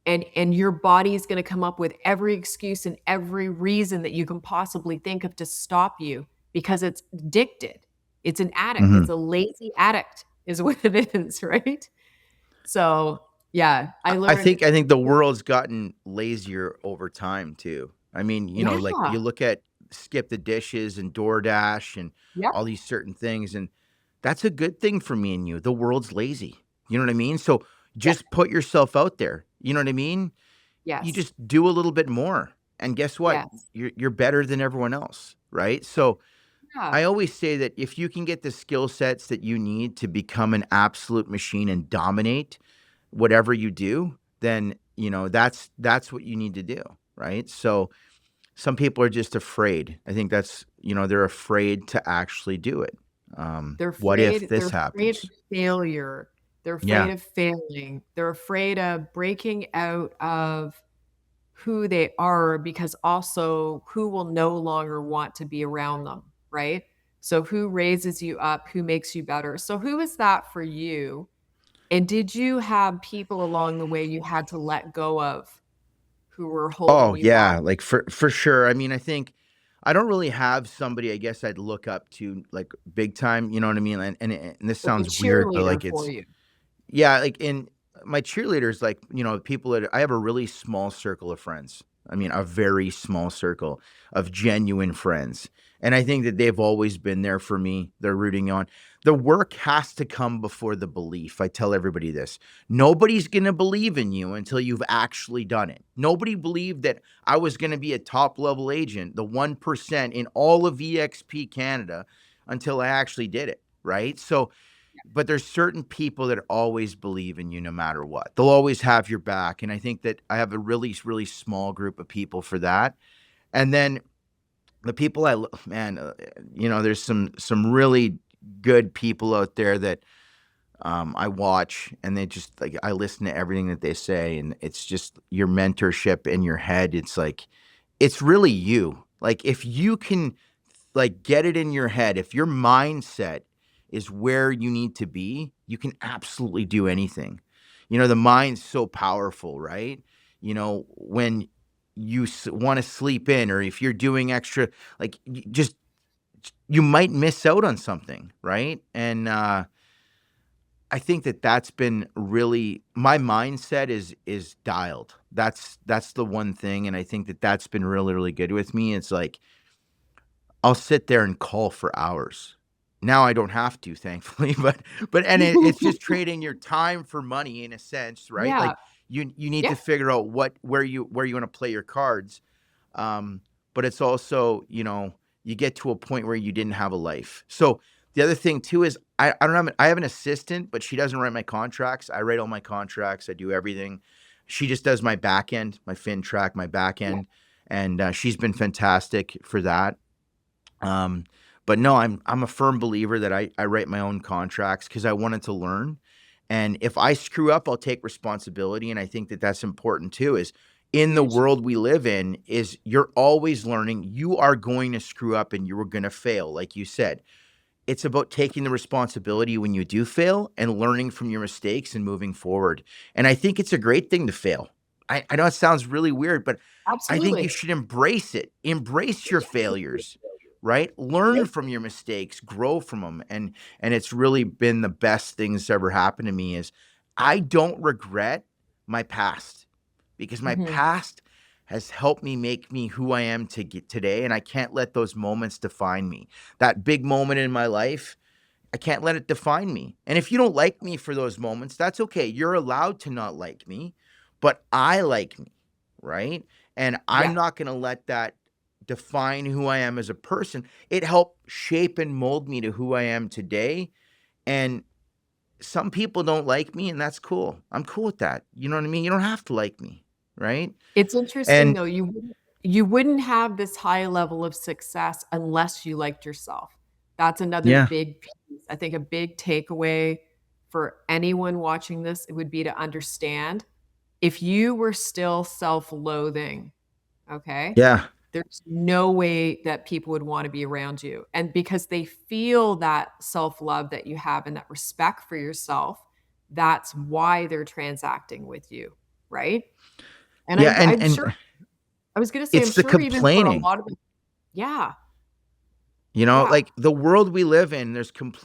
S3: And your body is going to come up with every excuse and every reason that you can possibly think of to stop you because it's addicted. It's an addict. It's
S1: Mhm.
S3: a lazy addict is what it is, right? So, yeah, I learned
S1: I think the world's gotten lazier over time too. I mean, like
S3: yeah.
S1: you look at Skip the Dishes and DoorDash and
S3: Yep.
S1: all these certain things, and that's a good thing for me and you. The world's lazy. You know what I mean? So
S3: Yeah.
S1: just put yourself out there. You know what I mean? You
S3: Yes.
S1: just do a little bit more. And guess what?
S3: Yes.
S1: You're better than everyone else, right? So
S3: Yeah.
S1: I always say that if you can get the skill sets that you need to become an absolute machine and dominate whatever you do, then, that's what you need to do, right? So some people are just afraid. I think they're afraid to actually do it. What if
S3: They're
S1: this
S3: afraid of
S1: happens?
S3: failure. They're afraid
S1: Yeah.
S3: of failing. They're afraid of breaking out of who they are because also who will no longer want to be around them, right? So who raises you up, who makes you better. So who is that for you? And did you have people along the way you had to let go of who were holding
S1: Oh,
S3: you back?
S1: yeah, like, for sure. I mean, I think I don't really have somebody I guess I'd look up to, like, big time, you know what I mean? And this
S3: Like a
S1: sounds weird, but,
S3: cheerleader
S1: like,
S3: for
S1: it's
S3: you.
S1: yeah, like, in my cheerleaders, like, people that I have a really small circle of friends. I mean, a very small circle of genuine friends, and I think that they've always been there for me. They're rooting on. The work has to come before the belief. I tell everybody this. Nobody's gonna believe in you until you've actually done it. Nobody believed that I was gonna be a top level agent, the 1% in all of EXP Canada, until I actually did it, right? So but there's certain people that always believe in you no matter what. They'll always have your back, and I think that I have a really, really small group of people for that. And then the people man, there's some really good people out there that I watch, and they just like I listen to everything that they say, and it's just your mentorship in your head. It's like it's really you. Like if you can like get it in your head, if your mindset is where you need to be, you can absolutely do anything. The mind's so powerful, right? When you want to sleep in, or if you're doing extra, like you might miss out on something, right? And I think that that's been really my mindset is dialed. That's the one thing, and I think that that's been really, really good with me. It's like I'll sit there and call for hours. Now I don't have to, thankfully, but it's just trading your time for money in a sense, right?
S3: Yeah.
S1: Like You need
S3: Yeah.
S1: to figure out where you want to play your cards. Um, but it's also, you get to a point where you didn't have a life. So the other thing too is I don't have I have an assistant, but she doesn't write my contracts. I write all my contracts. I do everything. She just does my back end, my fin track, my back
S3: Yeah.
S1: end, and she's been fantastic for that. Um, but no, I'm a firm believer that I write my own contracts because I wanted to learn. And if I screw up, I'll take responsibility. And I think that that's important too, is in the
S3: Huge.
S1: world we live in, is you're always learning. You are going to screw up and you are going to fail. Like you said, it's about taking the responsibility when you do fail and learning from your mistakes and moving forward. And I think it's a great thing to fail. I know it sounds really weird, but I think you
S3: Absolutely.
S1: should embrace it. Embrace your failures, right?
S3: Yeah.
S1: Learn from your mistakes, grow from them. And it's really been the best thing that's ever happened to me is I don't regret my past because my
S3: Mhm.
S1: past has helped me make me who I am to get today. And I can't let those moments define me. That big moment in my life, I can't let it define me. And if you don't like me for those moments, that's okay. You're allowed to not like me, but I like me, right? And I'm
S3: Yeah.
S1: not going to let that define who I am as a person. It helped shape and mold me to who I am today. And some people don't like me, and that's cool. I'm cool with that. You know what I mean? You don't have to like me, right?
S3: It's interesting
S1: And
S3: though, you wouldn't have this high level of success unless you liked yourself. That's another
S1: yeah,
S3: big piece. I think a big takeaway for anyone watching this, it would be to understand if you were still self-loathing, okay,
S1: yeah,
S3: there's no way that people would wanna be around you, and because they feel that self-love that you have and that respect for yourself, that's why they're transacting with you, right? And
S1: yeah. And
S3: I'm sure
S1: and
S3: I was gonna say, I'm
S1: it's the
S3: sure even for a
S1: complaining.
S3: lot of the yeah, yeah.
S1: Like the world we live in,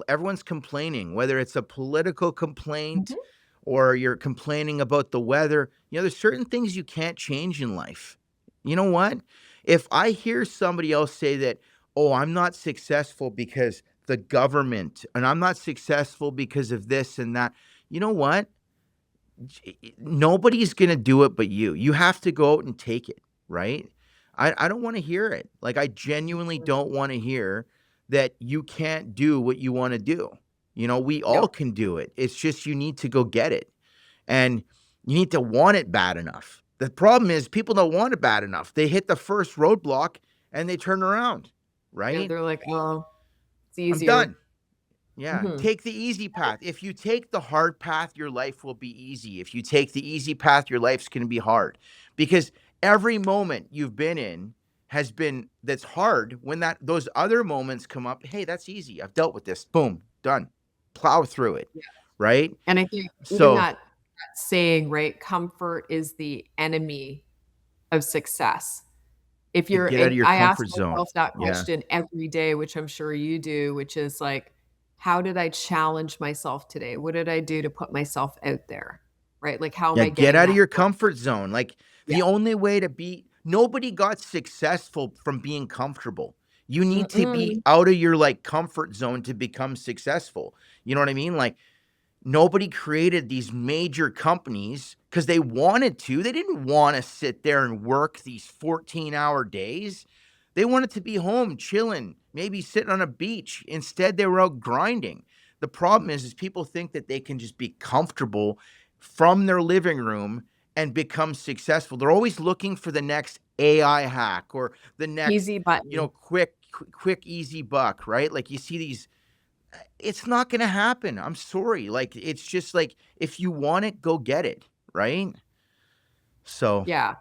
S1: everyone's complaining, whether it's a political complaint
S3: Mhm.
S1: or you're complaining about the weather. There's certain things you can't change in life. You know what? If I hear somebody else say that, oh, I'm not successful because the government, and I'm not successful because of this and that, you know what? Nobody's gonna do it but you. You have to go out and take it, right? I don't wanna hear it. Like, I genuinely
S3: Mhm.
S1: don't wanna hear that you can't do what you wanna do. We all
S3: No.
S1: can do it. It's just you need to go get it, and you need to want it bad enough. The problem is people don't want it bad enough. They hit the first roadblock and they turn around,
S3: Yeah,
S1: right?
S3: they're like, "Oh, it's
S1: I'm
S3: easier."
S1: done. Yeah,
S3: Mhm.
S1: take the easy path. If you take the hard path, your life will be easy. If you take the easy path, your life's going to be hard. Because every moment you've been in has been that's hard. When that those other moments come up, hey, that's easy. I've dealt with this. Boom, done. Plow through it,
S3: Yeah,
S1: right?
S3: and I think even
S1: So,
S3: that saying, right, "Comfort is the enemy of success." If
S1: to
S3: you're
S1: get out of
S3: and
S1: your
S3: I ask
S1: comfort zone.
S3: myself that
S1: Yeah.
S3: question every day, which I'm sure you do, which is like, "How did I challenge myself today? What did I do to put myself out there?" Right? Like, how am
S1: Yeah,
S3: I
S1: get
S3: getting
S1: out of
S3: that
S1: your
S3: growth?
S1: comfort zone. Like
S3: Yeah.
S1: the only way to be nobody got successful from being comfortable. You need to be
S3: Mm-mm.
S1: out of your like comfort zone to become successful. You know what I mean? Like nobody created these major companies because they wanted to. They didn't want to sit there and work these 14-hour days. They wanted to be home chilling, maybe sitting on a beach. Instead, they were out grinding. The problem is people think that they can just be comfortable from their living room and become successful. They're always looking for the next AI hack or the next,
S3: Easy button.
S1: quick, easy buck, right? Like you see these it's not gonna happen. I'm sorry. Like, it's just like, if you want it, go get it, right? So,
S3: Yeah.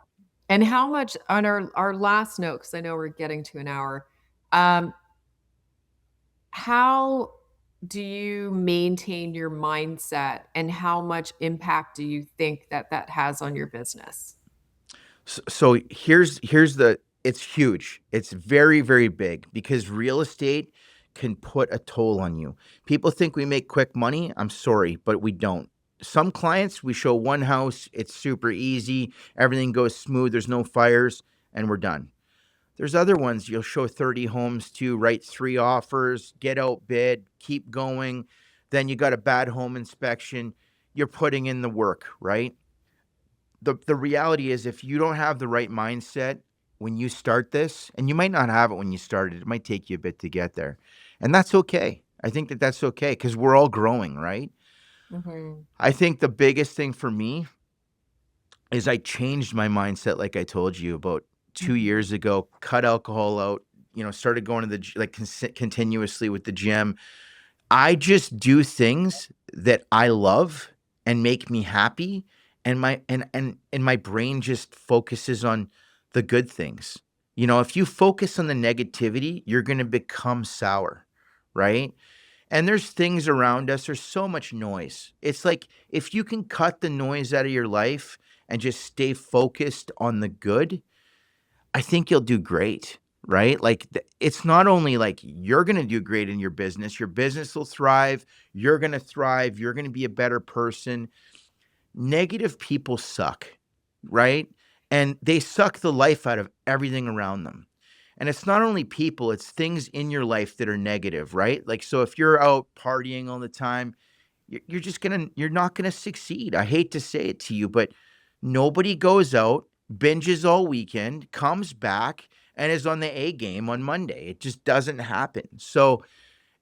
S3: And how much on our last note, because I know we're getting to an hour, um, how do you maintain your mindset, and how much impact do you think that that has on your business?
S1: so here's the it's huge. It's very, very big because real estate can put a toll on you. People think we make quick money. I'm sorry, but we don't. Some clients, we show one house, it's super easy, everything goes smooth, there's no fires, and we're done. There's other ones you'll show 30 homes to, write 3 offers, get outbid, keep going. Then you got a bad home inspection. You're putting in the work, right? the reality is if you don't have the right mindset when you start this, and you might not have it when you started, it might take you a bit to get there. And that's okay. I think that that's okay because we're all growing, right?
S3: Mhm.
S1: I think the biggest thing for me is I changed my mindset, like I told you about 2 years
S3: Mhm.
S1: ago, cut alcohol out, started going to the, continuously with the gym. I just do things that I love and make me happy, and my brain just focuses on the good things. If you focus on the negativity, you're gonna become sour, right? And there's things around us, there's so much noise. It's like if you can cut the noise out of your life and just stay focused on the good, I think you'll do great, right? Like, it's not only like you're gonna do great in your business will thrive, you're gonna thrive, you're gonna be a better person. Negative people suck, right? And they suck the life out of everything around them. And it's not only people, it's things in your life that are negative, right? Like, so if you're out partying all the time, you're not gonna succeed. I hate to say it to you, but nobody goes out, binges all weekend, comes back, and is on the A game on Monday. It just doesn't happen. So,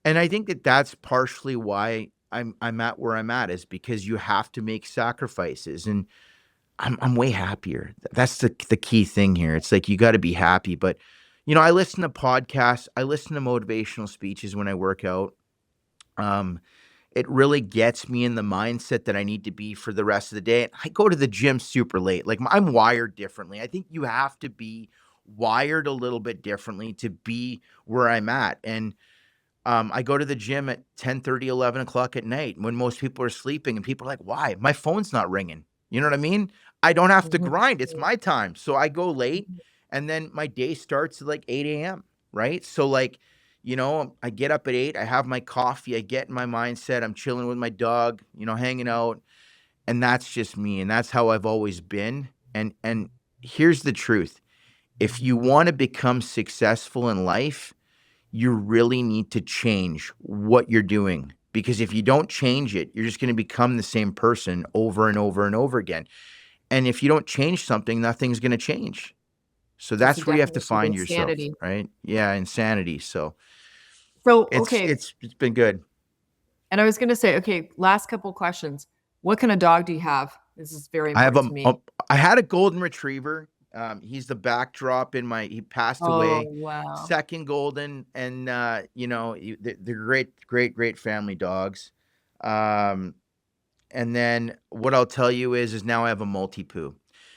S1: and I think that that's partially why I'm at where I'm at, is because you have to make sacrifices, and I'm way happier. That's the key thing here. It's like you got to be happy, but I listen to podcasts, I listen to motivational speeches when I work out. Um, it really gets me in the mindset that I need to be for the rest of the day. I go to the gym super late. Like, I'm wired differently. I think you have to be wired a little bit differently to be where I'm at. And I go to the gym at 10:30, 11 o'clock at night when most people are sleeping, and people are like, "Why? My phone's not ringing." You know what I mean? I don't have to
S3: Mhm.
S1: grind. It's my time. So I go late, and then my day starts at like 8 a.m., right? So, like, I get up at 8, I have my coffee, I get in my mindset, I'm chilling with my dog, hanging out, and that's just me, and that's how I've always been. And here's the truth. If you want to become successful in life, you really need to change what you're doing, because if you don't change it, you're just going to become the same person over and over and over again. And if you don't change something, nothing's going to change. So
S3: That's the
S1: that's where you have to
S3: definition of
S1: find yourself,
S3: insanity.
S1: right? Yeah, insanity. So
S3: So,
S1: it's
S3: okay,
S1: it's it's been good.
S3: and I was gonna say, okay, last couple questions. What kind of dog do you have? This is very
S1: I have
S3: important to me.
S1: I had a golden retriever. He's the backdrop in my. He passed
S3: Oh,
S1: away.
S3: wow.
S1: Second golden, and they're great family dogs. Um, And then what I'll tell you is now I have a Maltipoo.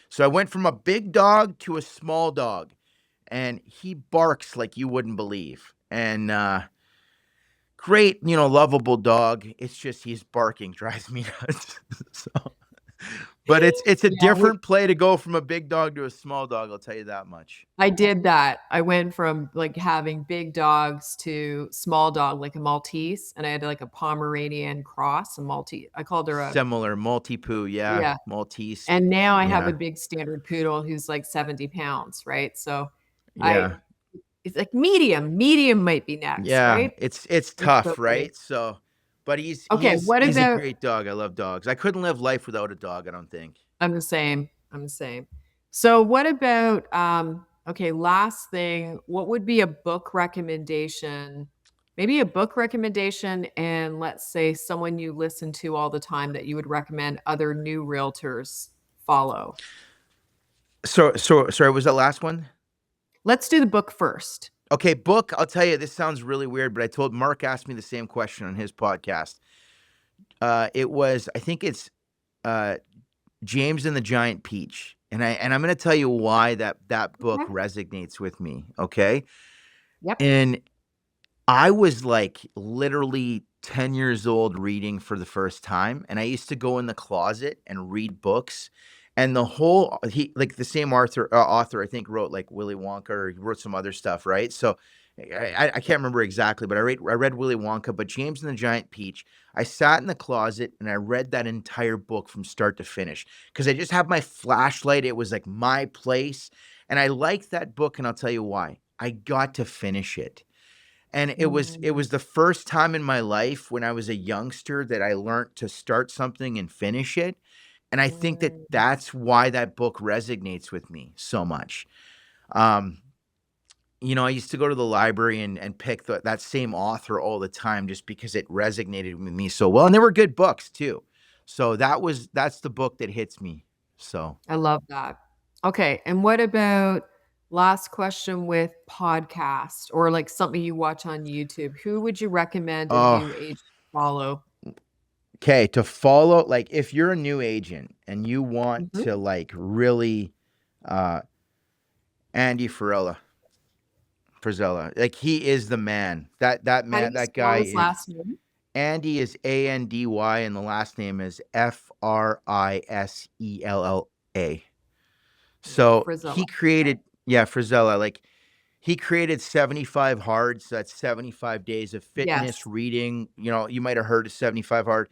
S1: So I went from a big dog to a small dog, and he barks like you wouldn't believe. And great, lovable dog. It's just his barking drives me nuts. So, but it's a
S3: Yeah,
S1: different play to go from a big dog to a small dog. I'll tell you that much.
S3: I did that. I went from, like, having big dogs to small dog, like a Maltese, and I had, like, a Pomeranian cross, a Maltese. I called her a
S1: Similar Maltipoo, yeah,
S3: yeah,
S1: Maltese,
S3: and now I have a
S1: yeah,
S3: big standard poodle who's, like, 70 pounds, right? So, I
S1: yeah.
S3: it's like medium might be next,
S1: Yeah,
S3: right?
S1: it's
S3: It's
S1: tough,
S3: okay.
S1: right? So, but he's
S3: Okay,
S1: he's
S3: what
S1: he's a
S3: about
S1: great dog. I love dogs. I couldn't live life without a dog, I don't think.
S3: I'm the same. I'm the same. So what about okay, last thing, what would be a book recommendation? Maybe a book recommendation and let's say someone you listen to all the time that you would recommend other new realtors follow.
S1: So sorry, was that last one?
S3: Let's do the book first.
S1: Okay, book, I'll tell you, this sounds really weird, but I told Mark asked me the same question on his podcast. It was, I think it's uh James and the Giant Peach. And I'm gonna tell you why that book
S3: Okay.
S1: resonates with me, okay?
S3: Yep.
S1: And I was, like, literally 10 years old reading for the first time, and I used to go in the closet and read books, and the whole he like, the same author, I think, wrote, like, Willy Wonka, or he wrote some other stuff, right? So, I can't remember exactly, but I read Willy Wonka, but James and the Giant Peach, I sat in the closet and I read that entire book from start to finish because I just have my flashlight, it was, like, my place, and I liked that book, and I'll tell you why. I got to finish it. And it was
S3: Mm,
S1: the first time in my life when I was a youngster that I learned to start something and finish it, And I think that
S3: Mm.
S1: that's why that book resonates with me so much. Um, I used to go to the library and pick that same author all the time just because it resonated with me so well, and they were good books too. So that's the book that hits me. So,
S3: I love that. Okay, and what about last question with podcast or, like, something you watch on YouTube? Who would you recommend a
S1: oh,
S3: new agent follow?
S1: okay, to follow, like, if you're a new agent and you want
S3: Mhm.
S1: to, like, really, uh, Andy Frisella, like, he is the man.
S3: How do you
S1: That
S3: spell
S1: guy
S3: his
S1: is
S3: last name?
S1: Andy is Andy, and the last name is Frisella.
S3: Okay,
S1: So,
S3: Frizella.
S1: he created, yeah, Frisella, like, he created 75 Hard, so that's 75 days of fitness,
S3: Yes.
S1: reading, you might have heard of 75 Hard.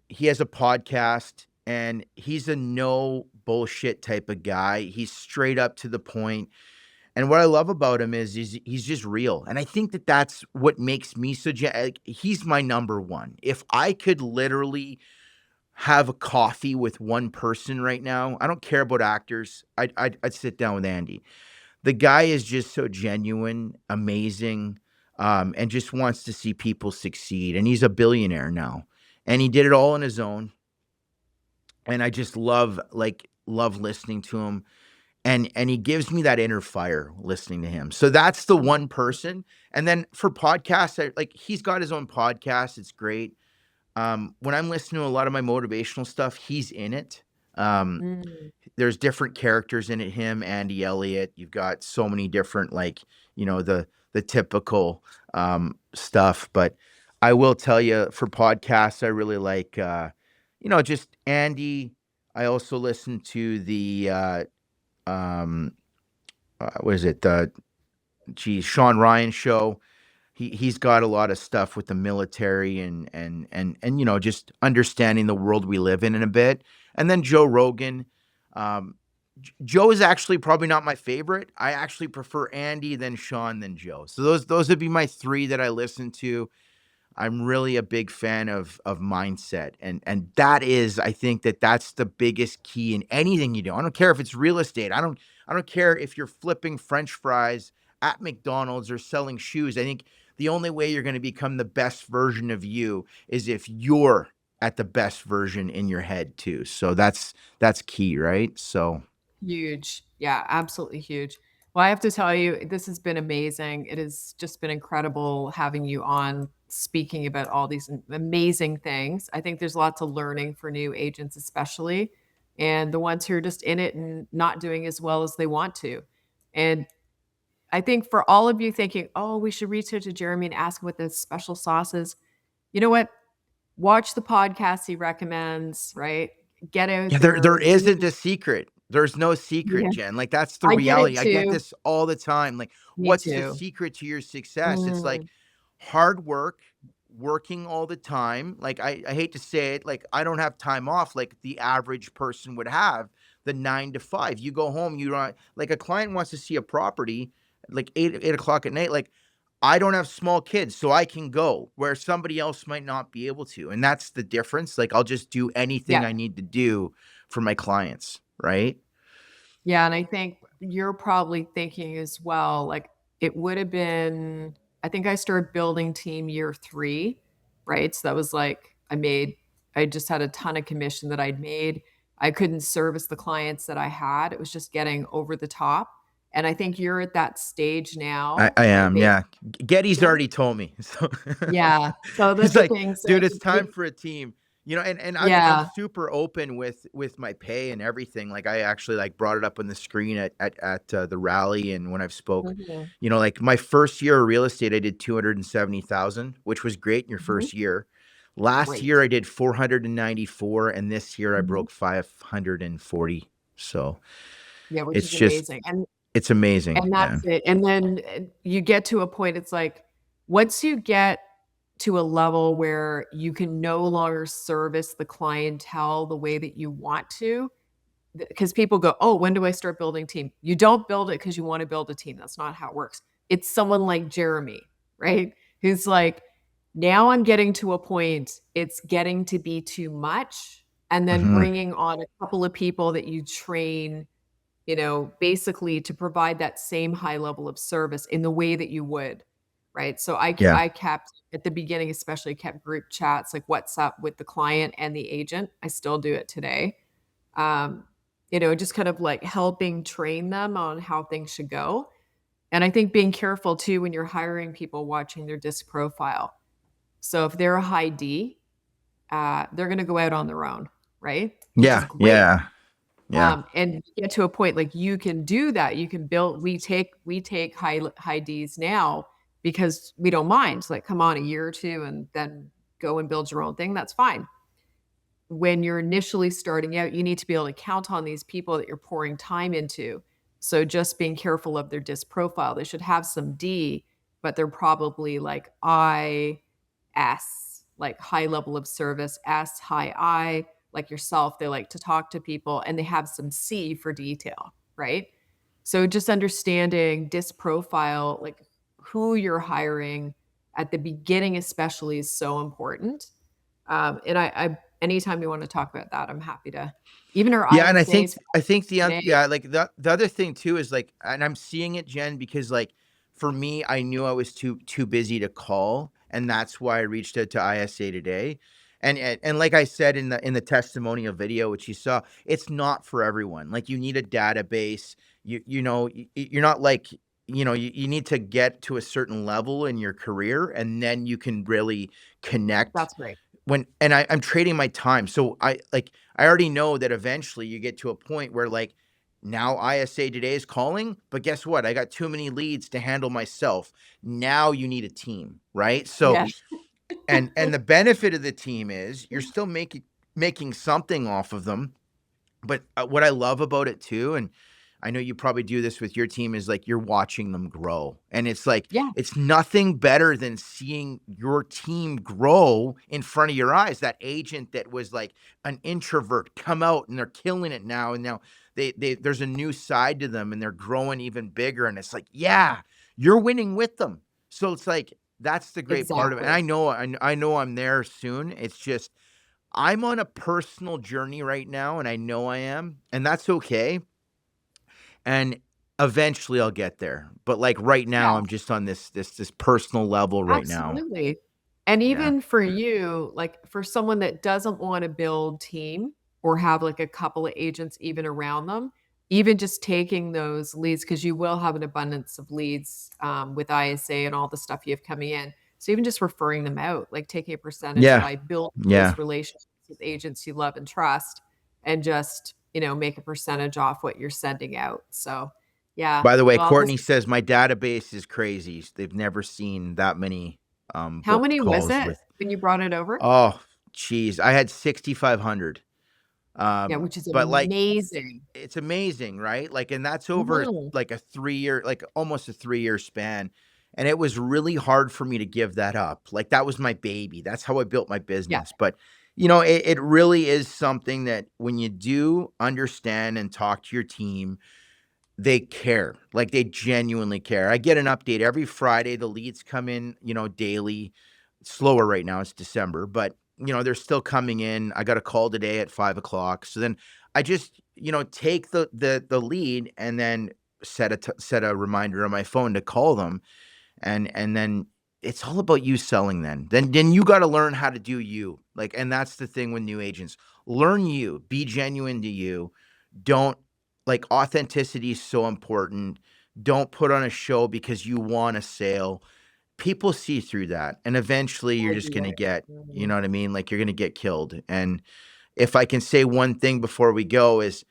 S1: He has a podcast, and he's a no bullshit type of guy. He's straight up to the point, and what I love about him is he's just real, and I think that that's what makes me so like, he's my number 1. If I could literally have a coffee with one person right now, I don't care about actors, I'd sit down with Andy. The guy is just so genuine, amazing, and just wants to see people succeed, and he's a billionaire now, and he did it all on his own, and I just love listening to him, and he gives me that inner fire listening to him. So that's the
S3: Mhm.
S1: one person, and then for podcasts, he's got his own podcast, it's great. When I'm listening to a lot of my motivational stuff, he's in it. Um,
S3: Mm.
S1: there's different characters in it, him, Andy Elliott. You've got so many different, like, the typical stuff. But I will tell you, for podcasts, I really like just Andy. I also listen to the um what is it? The Sean Ryan show. He's got a lot of stuff with the military and just understanding the world we live in a bit. And then Joe Rogan. Um, Joe is actually probably not my favorite. I actually prefer Andy, then Sean, then Joe. So those would be my 3 that I listen to. I'm really a big fan of mindset, and that is, I think that that's the biggest key in anything you do. I don't care if it's real estate. I don't care if you're flipping French fries at McDonald's or selling shoes. I think the only way you're going to become the best version of you is if you're at the best version in your head too. So that's key, right? So
S3: Huge. Yeah, absolutely huge. Well, I have to tell you, this has been amazing. It has just been incredible having you on speaking about all these amazing things. I think there's lots of learning for new agents, especially, and the ones who are just in it and not doing as well as they want to. And I think for all of you thinking, oh, we should reach out to Jeromy and ask him what the special sauce is, you know what? Watch the podcast he recommends, right? Get
S1: yeah,
S3: out
S1: there
S3: there, do,
S1: isn't a secret. There's no secret,
S3: yeah,
S1: Jen. Like, that's the
S3: I get it
S1: reality. I get
S3: too.
S1: this all the time. Like,
S3: Me
S1: what's the
S3: too.
S1: secret to your success? It's like
S3: Mm,
S1: hard work, working all the time. Like, I hate to say it, like, I don't have time off like the average person would have, the 9 to 5. You go home, you don't, like, a client wants to see a property like 8 o'clock at night. Like, I don't have small kids, so I can go where somebody else might not be able to. And that's the difference. Like, I'll just do anything
S3: yeah.
S1: I need to do for my clients, right?
S3: Yeah, and I think you're probably thinking as well, like, it would have been I think I started building team year 3, right? So that was like I just had a ton of commission that I'd made. I couldn't service the clients that I had. It was just getting over the top. And I think you're at that stage
S1: I
S3: now,
S1: I
S3: right?
S1: am,
S3: Maybe
S1: yeah. Getty's
S3: yeah.
S1: already told me. So
S3: Yeah. So
S1: he's
S3: that's the
S1: like,
S3: thing.
S1: "Dude,
S3: So
S1: it's time
S3: you
S1: for a team." And I'm
S3: yeah.
S1: super open with my pay and everything. Like, I actually, like, brought it up on the screen at the rally and when I've spoke.
S3: Mhm.
S1: Like, my first year of real estate, I did 270,000, which was great in your
S3: Mhm.
S1: first year. Last year,
S3: Great.
S1: I did 494, and this year I
S3: Mhm.
S1: broke 540. So,
S3: Yeah, which
S1: it's
S3: is
S1: just
S3: amazing.
S1: it's amazing,
S3: And
S1: yeah.
S3: that's it, and then, you get to a point, it's like, once you get to a level where you can no longer service the clientele the way that you want to, because people go, "Oh, when do I start building team?" You don't build it because you wanna build a team, that's not how it works. It's someone like Jeromy, right? Who's like, "Now I'm getting to a point, it's getting to be too much. and then
S1: Mhm.
S3: bringing on a couple of people that you train, basically to provide that same high level of service in the way that you would, right? So
S1: Yeah.
S3: I kept at the beginning, especially kept group chats like what's up with the client and the agent. I still do it today. Um, just kind of like helping train them on how things should go. And I think being careful too when you're hiring people, watching their disc profile. So if they're a high D, they're going to go out on their own, right? Which is
S1: Yeah,
S3: great.
S1: yeah, yeah.
S3: And get to a point like you can do that. You can build. We take high Ds now because we don't mind. Like, come on, a year or two, and then go and build your own thing. That's fine. When you're initially starting out, you need to be able to count on these people that you're pouring time into. So just being careful of their disc profile. They should have some D, but they're probably like S, like high level of service, S, high I, like yourself. They like to talk to people and they have some C for detail, right? So just understanding disc profile, like who you're hiring at the beginning, especially, is so important. And I anytime you want to talk about that, I'm happy to. Even our
S1: Yeah, and
S3: ISAs
S1: I think
S3: today.
S1: yeah, like the other thing too is like, and I'm seeing it, Jen, because like for me, I knew I was too busy to call, and that's why I reached out to ISA today. And like I said in the testimonial video, which you saw, it's not for everyone. Like you need a database. You're not like you need to get to a certain level in your career, and then you can really connect
S3: That's great.
S1: I'm trading my time. So I already know that eventually you get to a point where like now ISA today is calling, but guess what? I got too many leads to handle myself. Now you need a team, right? So
S3: Yes.
S1: and the benefit of the team is you're still making something off of them, but, what I love about it too, and I know you probably do this with your team, is like you're watching them grow. And it's like,
S3: Yeah,
S1: it's nothing better than seeing your team grow in front of your eyes. That agent that was like an introvert come out and they're killing it now. And now they there's a new side to them and they're growing even bigger. And it's like, yeah, you're winning with them. So it's like, that's the great part of it. And
S3: exactly.
S1: I know I'm there soon. It's just I'm on a personal journey right now, and I know I am, and that's okay. And eventually I'll get there. But like right now,
S3: Yeah.
S1: I'm just on this personal level right now.
S3: Absolutely. And
S1: Yeah.
S3: even for you, like for someone that doesn't want to build team or have like a couple of agents even around them, even just taking those leads, because you will have an abundance of leads with ISA and all the stuff you have coming in. So even just referring them out, like taking a percentage
S1: Yeah.
S3: by building
S1: Yeah.
S3: those relationships with agents you love and trust, and just, make a percentage off what you're sending out. So yeah.
S1: By the way,
S3: Well, this
S1: Courtney says my database is crazy. They've never seen that many
S3: how
S1: booked
S3: many was
S1: calls
S3: it
S1: with
S3: when you brought it over?
S1: oh geez. I had 6,500.
S3: Yeah, which is
S1: But like
S3: amazing.
S1: it's amazing, right? Like, and that's over
S3: Mhm.
S1: like a 3 year, like almost a 3 year span. And it was really hard for me to give that up. Like that was my baby. That's how I built my
S3: Yeah,
S1: business. But it really is something that when you do understand and talk to your team, they care. Like they genuinely care. I get an update every Friday. The leads come in, daily. It's slower right now. It's December, but they're still coming in. I got a call today at 5 o'clock. So then I just, take the lead and then set a reminder on my phone to call them. And then it's all about you selling then you got to learn how to do you, like, and that's the thing with new agents. Learn you, be genuine to you. Don't, like, authenticity is so important. Don't put on a show because you want a sale. People see through that, and eventually you're
S3: I
S1: just
S3: do
S1: gonna
S3: it.
S1: get, you
S3: Mhm.
S1: know what I mean, like, you're gonna get killed. And if I can say one thing before we go is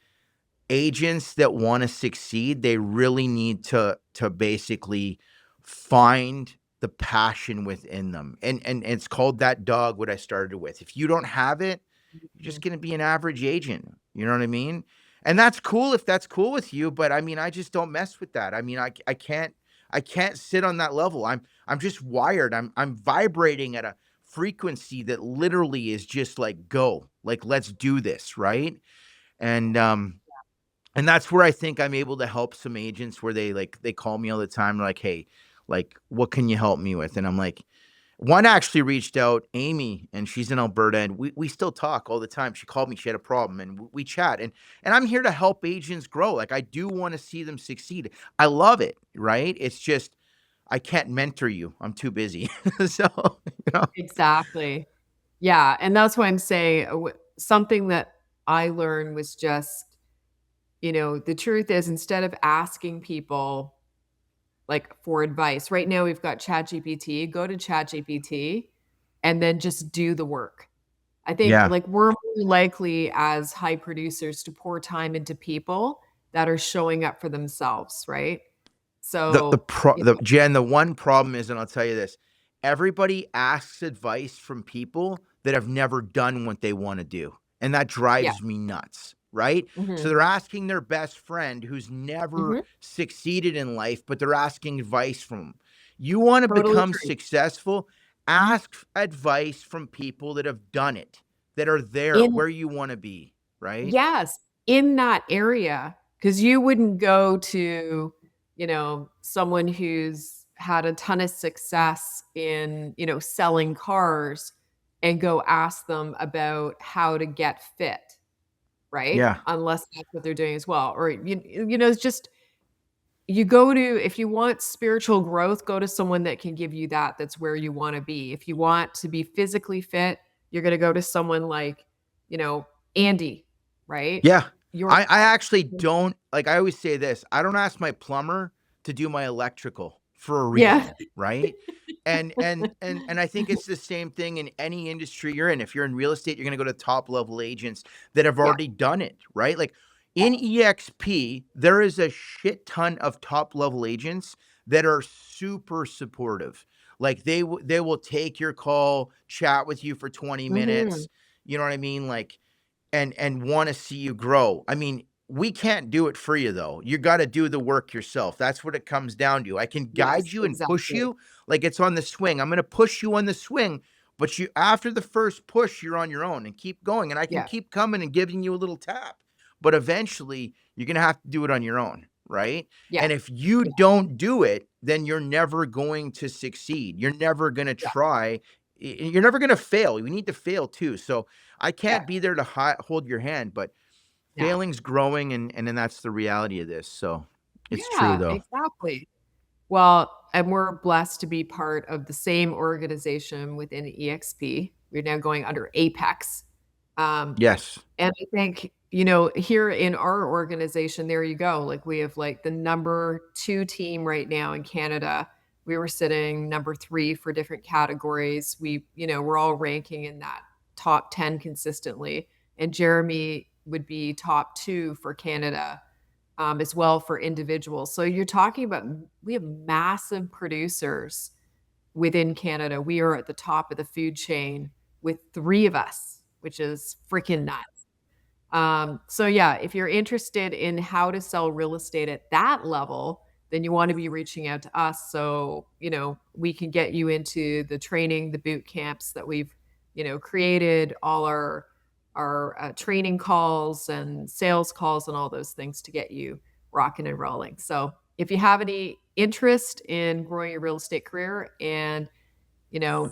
S1: agents that want to succeed, they really need to basically find the passion within them. And it's called that dog, what I started with. If you don't have it, you're just
S3: Mhm.
S1: going to be an average agent. You know what I mean? And that's cool if that's cool with you, but I mean, I just don't mess with that. I mean, I can't sit on that level. I'm just wired. I'm vibrating at a frequency that literally is just like, go, like, let's do this, right? And and that's where I think I'm able to help some agents where they call me all the time, like, "Hey, like, what can you help me with?" And I'm like, One actually reached out, Amy, and she's in Alberta, and we still talk all the time. She called me, she had a problem, and we chat. And I'm here to help agents grow. Like I do want to see them succeed. I love it, right? It's just I can't mentor you. I'm too busy. So, you know.
S3: Exactly. Yeah, and that's why I'm saying, something that I learned was just, the truth is instead of asking people, like, for advice, right now we've got ChatGPT, go to ChatGPT and then just do the work. I think,
S1: Yeah.
S3: like, we're more likely as high producers to pour time into people that are showing up for themselves, right?
S1: The
S3: So,
S1: pro
S3: you
S1: the
S3: know
S1: Jen, the one problem is, and I'll tell you this, everybody asks advice from people that have never done what they wanna do, and that
S3: yeah.
S1: drives me nuts, right? So
S3: Mhm.
S1: they're asking their best friend who's never
S3: Mhm.
S1: succeeded in life, but they're asking advice from 'em. You wanna
S3: Totally
S1: become
S3: true.
S1: successful,
S3: Mhm.
S1: ask advice from people that have done it, that are there
S3: In
S1: where you wanna be, right?
S3: Yes, in that area, because you wouldn't go to, someone who's had a ton of success in, selling cars and go ask them about how to get fit, right?
S1: Yeah.
S3: Unless that's what they're doing as well. Or, it's just you go to if you want spiritual growth, go to someone that can give you that, that's where you wanna be. If you want to be physically fit, you're gonna go to someone like, you know, Andy, right?
S1: Yeah.
S3: Your
S1: I
S3: guy.
S1: actually don't like, I always say this, I don't ask my plumber to do my electrical for a
S3: Yeah.
S1: reason, right? And I think it's the same thing in any industry you're in. If you're in real estate, you're gonna go to top level agents that have
S3: Yeah,
S1: already done it, right? Like
S3: yeah.
S1: in EXP, there is a shit ton of top level agents that are super supportive. Like they will take your call, chat with you for 20
S3: Mhm.
S1: minutes. You know what I mean? Like and wanna see you grow. I mean, we can't do it for you though. You gotta do the work yourself. That's what it comes down to. I can guide
S3: Yes,
S1: you and push
S3: exactly.
S1: you like it's on the swing. I'm gonna push you on the swing, but you after the first push, you're on your own and keep going, and I can
S3: Yeah,
S1: keep coming and giving you a little tap. But eventually, you're gonna have to do it on your own, right?
S3: yeah,
S1: And if you
S3: yeah,
S1: don't do it, then you're never going to succeed. You're never gonna
S3: yeah,
S1: try. You're never gonna fail. We need to fail too. So I
S3: yeah,
S1: can't be there to hold your hand, but
S3: yeah.
S1: failing's growing, and then that's the reality of this. So it's true
S3: Yeah,
S1: though.
S3: exactly. Well, and we're blessed to be part of the same organization within EXP. We're now going under Apex. Um,
S1: Yes.
S3: and I think, here in our organization, there you go. Like we have like the number 2 team right now in Canada. We were sitting number 3 for different categories. We're all ranking in that top 10 consistently. And Jeromy would be top 2 for Canada, as well for individuals. So you're talking about we have massive producers within Canada. We are at the top of the food chain with 3 of us, which is freaking nuts. So yeah, if you're interested in how to sell real estate at that level, then you want to be reaching out to us so, we can get you into the training, the boot camps that we've, created, all our training calls and sales calls and all those things to get you rocking and rolling. So, if you have any interest in growing your real estate career and,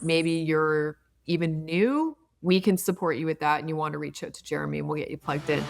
S3: maybe you're even new, we can support you with that and you want to reach out to Jeromy and we'll get you plugged in.